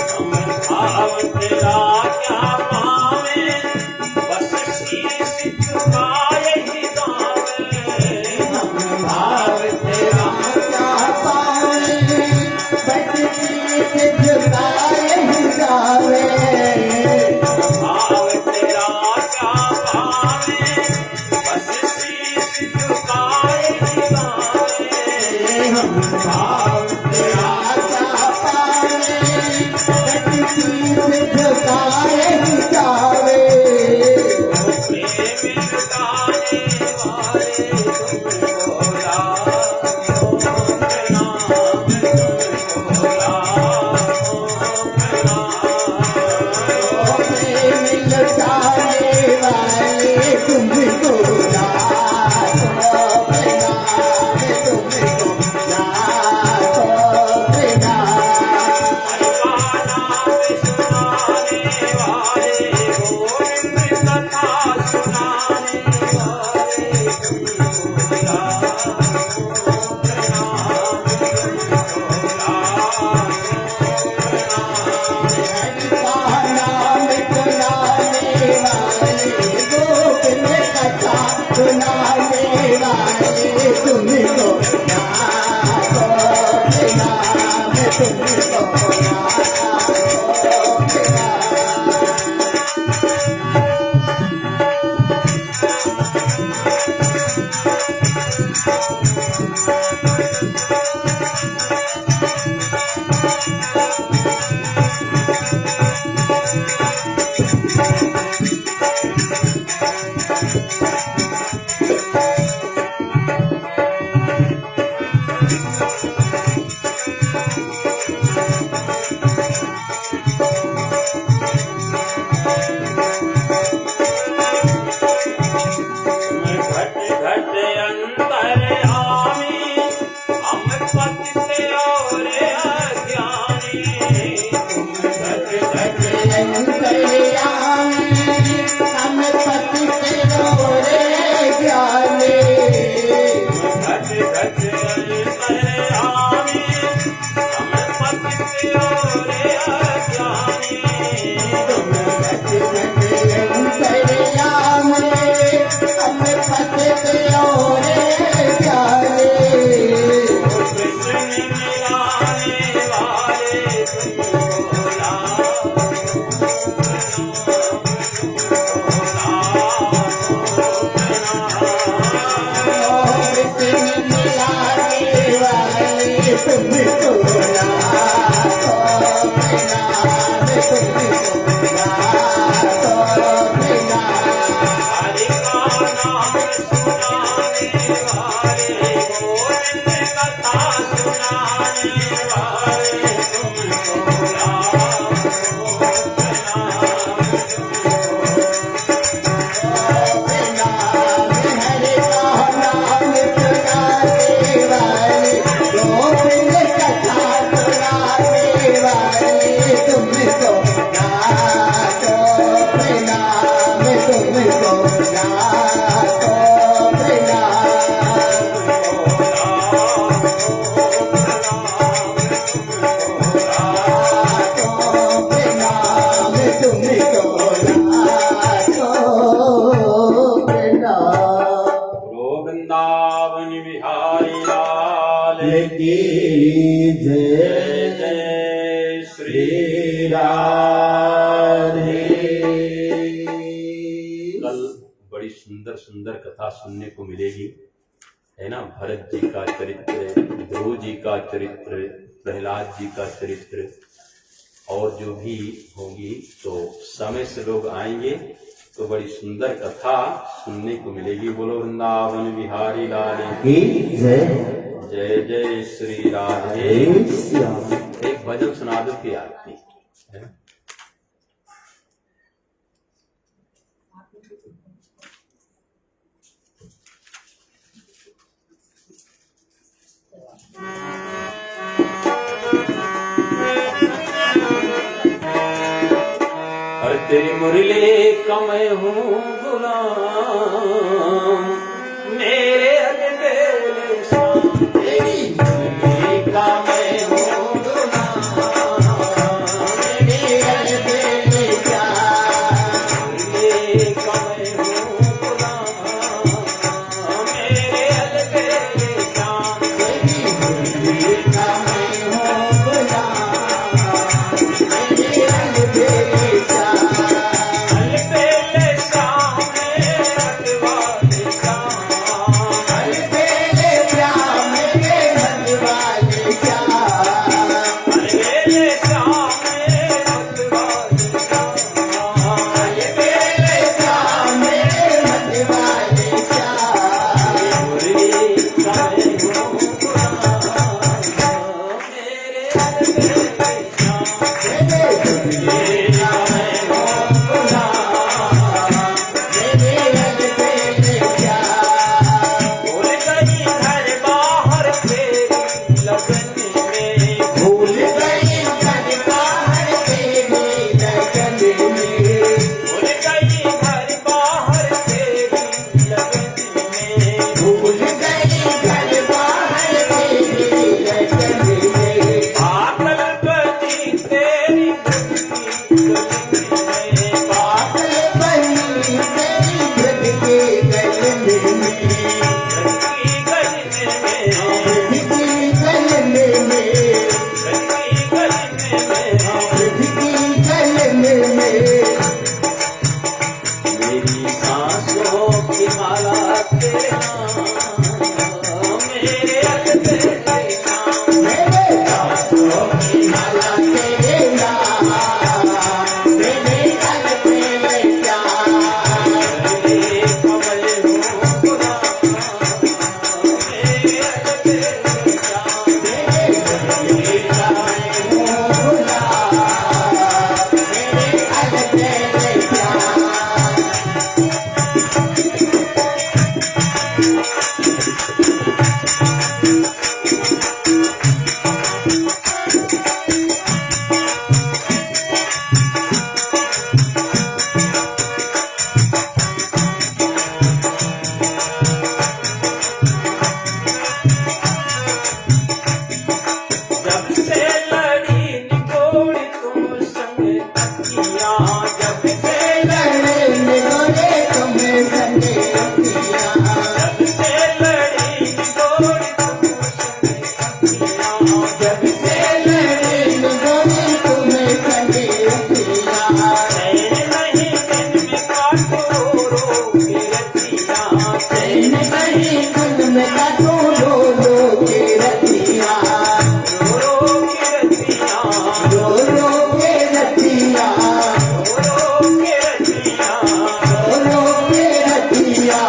हम भाव तेरा क्या पावे, बस शीश झुकाए ही गावे। हम भाव तेरा क्या पावे, बस शीश झुकाए ही जावे। भाव तेरा क्या पावे, बस शीश झुकाए ही गावे। हम भाव तेरा क्या पावे, बस शीश झुकाए ही जावे। प्रेम लुटाने वाले तुमको राम को प्रणाम, तुमको राम को प्रणाम। प्रेम लुटाने वाले तुमको लाखो प्रणाम, तुमको लाखो प्रणाम। गाना सुनाने वाले गोविंद कथा सुनाने वाले तुमको राम को प्रणाम, तुमको राम को प्रणाम। हरि का नाम सुनाने वाले गोविंद कथा सुनाने वाले तुमको लाखो प्रणाम, तुमको लाखो प्रणाम। घट घट अंतर्यामी, हम पतित और अज्ञानी। घट घट अंतर्यामी, हम पतित और ज्ञानी। घट घट अंतर्यामी, हम पतित और अज्ञानी। तुम घट घट अंतर्यामी, हम पतित और ज्ञानी। कृष्ण मिलाने वाले तुमको राम को प्रणाम। कृष्ण मिला वृंदावन बिहारी लाल की जय जय जय श्री श्री राधे। कल बड़ी सुंदर सुंदर कथा सुनने को मिलेगी, है ना। भरत जी का चरित्र, ध्रुव जी का चरित्र, प्रहलाद जी का चरित्र, और जो भी होगी तो समय से लोग आएंगे तो बड़ी सुंदर कथा सुनने को मिलेगी। बोलो वृंदावन बिहारी लाल की जय जय जय श्री राधे श्याम। एक भजन सुना दो कि आरती, है ना। अरे तेरी मुरली का मैं हूँ गुलाम, मेरे अलबेले शाम। तेरी मुरली का मैं हूँ गुलाम, मेरे अलबेले शाम। मुरली का मैं हूँ गुलाम, मेरे अलबेले शाम। तेरी मुरली का मैं हूँ गुलाम, मेरे अलबेले शाम। अलबेले शाम मेरे अलवाले शाम। अलबेले श्याम मेरे मनवाले श्याम। अलबेले शाम मेरे अलवाले शाम। अलबेले श्याम मेरे मनवाले श्याम। मुरली का मैं हूँ गुलाम, मेरे अलबेले शाम। तेरे मुरली का मैं हूँ गुलाम, मेरे अलबेले श्याम। भूल गई घर बाहर तेरी लगन में, भूल गई घर बाहर तेरी लगन में। भूल गई घर बाहर तेरी लगन में। भूल गई घर बाहर तेरी लगन में। पागल बनी तेरी गली में, पागल बनी तेरी व्रत के गलन में। लड़की गली में, व्रत की गलन में। लड़की गली में। व्रत की गलन में। मेरी सांसों की माला तेरा, मेरे अलबेले शाम। मेरे सांसों की माला तेरे नाम, मेरे अलबेले श्याम। मेरे कमल हूँ गुलाम, मेरे अलबेले शाम। मेरे मुरली का मैं हूँ गुलाम, मेरे अलबेले श्याम। जब से लड़ी निकोड़ी तुम संग अखियाँ, जब से लड़े निगोरे तुम संगे अखियाँ। जब से लड़ी निकोड़ी तुम संग अखियाँ। जब से लड़े निगोरे तुम संगे अखियाँ। चैन नहीं दिन में काटो रो के रतियाँ। चैन नहीं खुद में काटो रो रो के रतियाँ। रो के रतियाँ, रो रो के रतियाँ। रो के रतियाँ। रो रो के रतियाँ।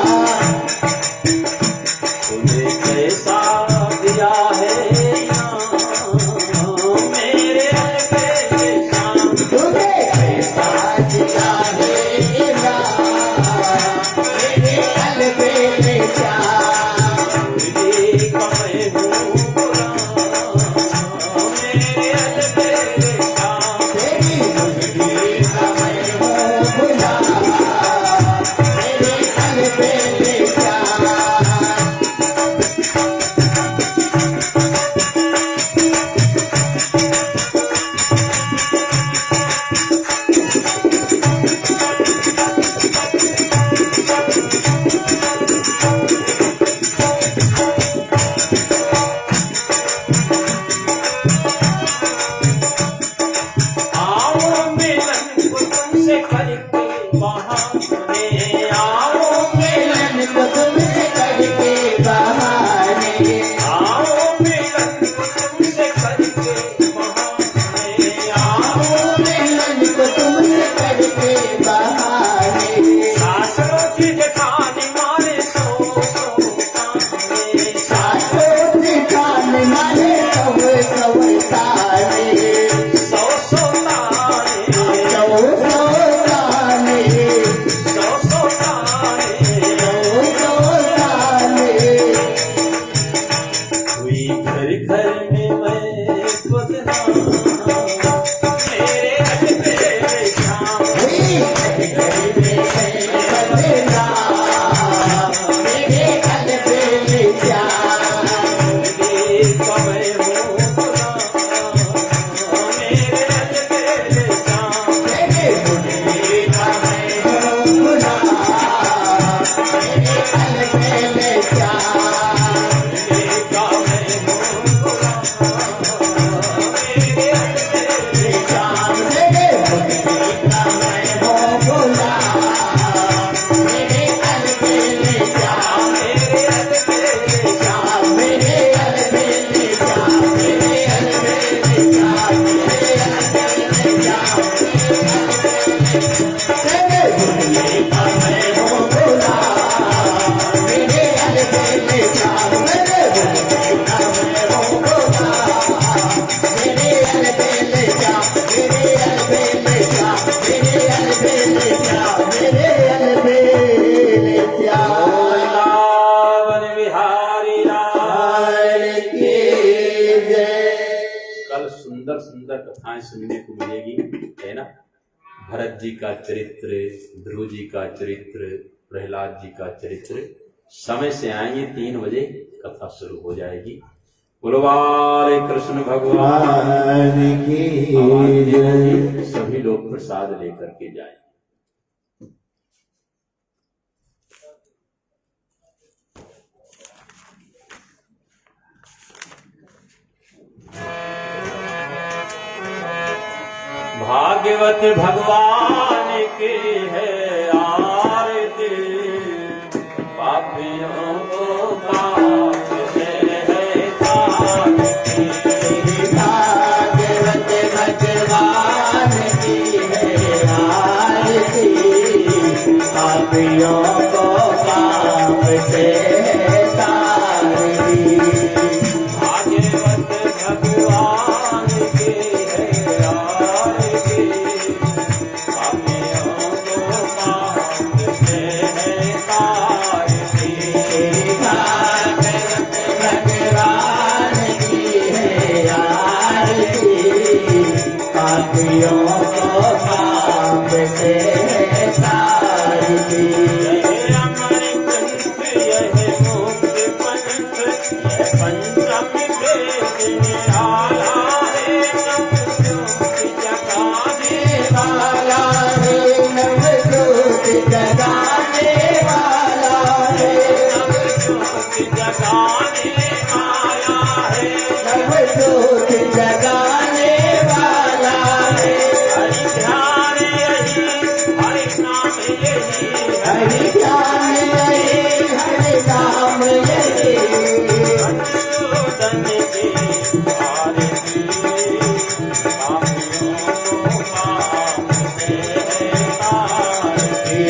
तुम्हें कैसा दिया है इनाम, मेरे अलबेले शाम। तुम्हें कैसा दिया है राम, मेरे अलबेले श्याम। मुरली सुंदर सुंदर कथाएं सुनने को मिलेगी, है ना। भरत जी का चरित्र, ध्रुव जी का चरित्र, प्रहलाद जी का चरित्र। समय से आएंगे 3 बजे कथा शुरू हो जाएगी। बोलो बाले कृष्ण भगवान की जय। सभी लोग प्रसाद लेकर के जाएं। भागवत भगवान की है आरती, पापियों को पाप से है तारती। भागवत भगवान की है आरती, पापियों को पाप से है तारती। भागवत भगवान की है आरती, पापियों को पाप से है तारती। भागवत भगवान की है आरती, पापियों को पाप से है तारती। यह अमर ग्रंथ, यह मुक्त पंथ, यह पंचम वेद निराला है। नवज्योति जगाने वाला है, नवज्योति जगाने वाला है, नवज्योति जगाने वाला है। नवज्योति जगाने वाला है। हरि ध्यान यही, हरि नाम यही, हरि ज्ञान यही, हरि नाम यही। मधुसूदन की आरती, पापियों को पाप से है तारती।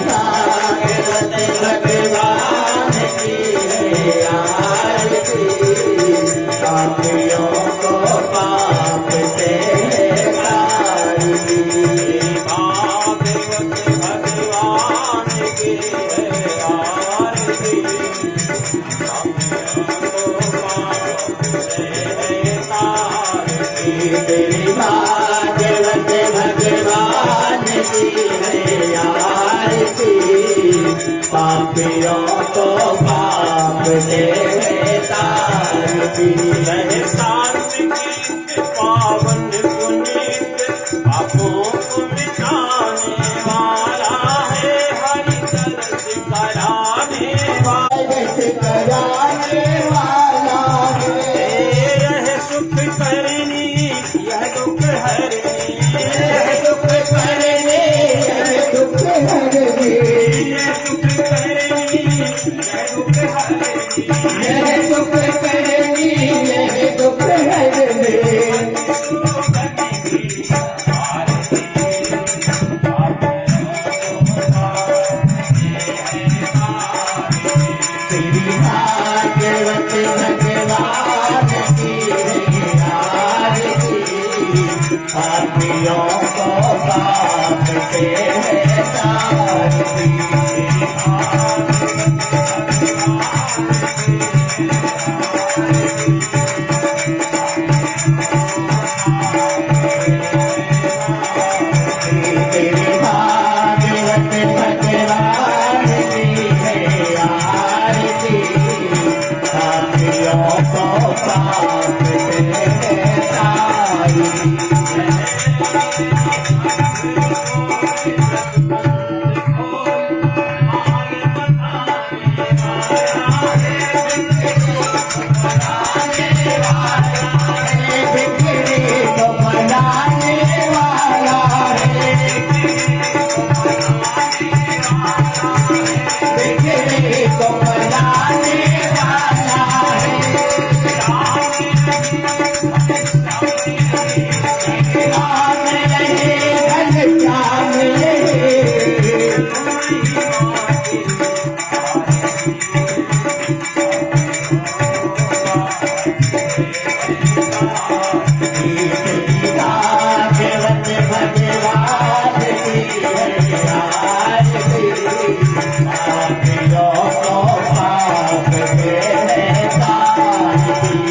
भागवत भगवान की है आरती, पापियों को पाप से है तारती। भागवत भगवान की है आरती, पापियों को पाप से है तारती। भागवत भगवान की है आरती, पापियों को पाप से है तारती। यह सात्विक पावन पुनीत, पापों को मिटाने वाला है। हरि तरस कराने वाला तरस कराने वाला है, यह सुख करनी, यह दुख हरनी, यह दुख करने, यह दुख हरने, यह सुख करनी, यह दुख हरनी। यह दुख करने, यह दुख हरने। भागवत भगवान की है आरती, पापियों को पाप से है तारती। भागवत भगवान की है आरती, पापियों को पाप से है तारती। बिगड़ी को मनाने वाला है, बिगड़ी को मनाने वाला है। राम रहे, घनश्याम रहे, भागवत भगवान की है आरती, पापियों को पाप से है तारती।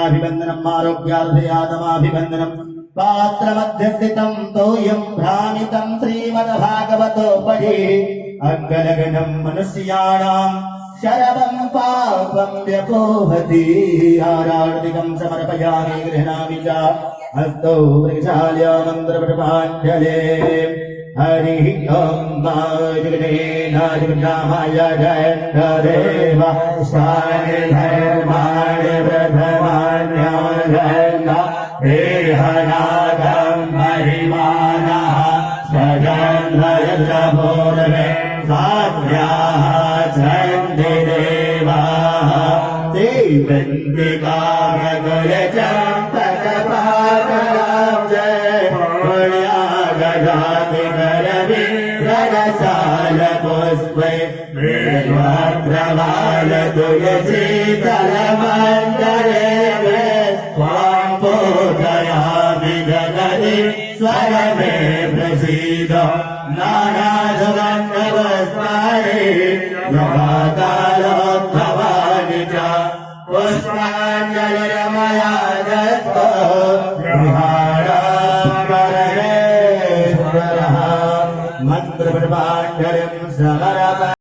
आयुराभिवन्दनम् आरोग्यार्थयातमाभिवन्दनम् पात्रमध्यस्थितम् तोयम् भ्रामितम् श्रीमद्भागवतोपरि अग्गलगनम् मनुष्याणाम् शरवम् पापम् व्यपोहति आरार्तिकम् समर्पयामि गृह्णामि च हस्तौ वृक्षाल्य मन्त्रपटपाञ्जले हरिः ॐ जगन्नाथाय जयदेव स्वामिधर्माणि प्रथमान्याय देहनागम् महिमानः स्वजन्मयपूर्वे साध्याः सन्ति देवाः पुष्पे प्रवाल तुलसी तलमंदरे स्वां बोधयामि जगति स्वर मे प्रसीद नाना सुगन्धवस्त्राणि योगाकारोद्भवानि च पुष्पाञ्जलिर्मया दत्तो गृहाणां परमेश्वरः मन्त्रपटपाञ्जलिं समर्पयामि।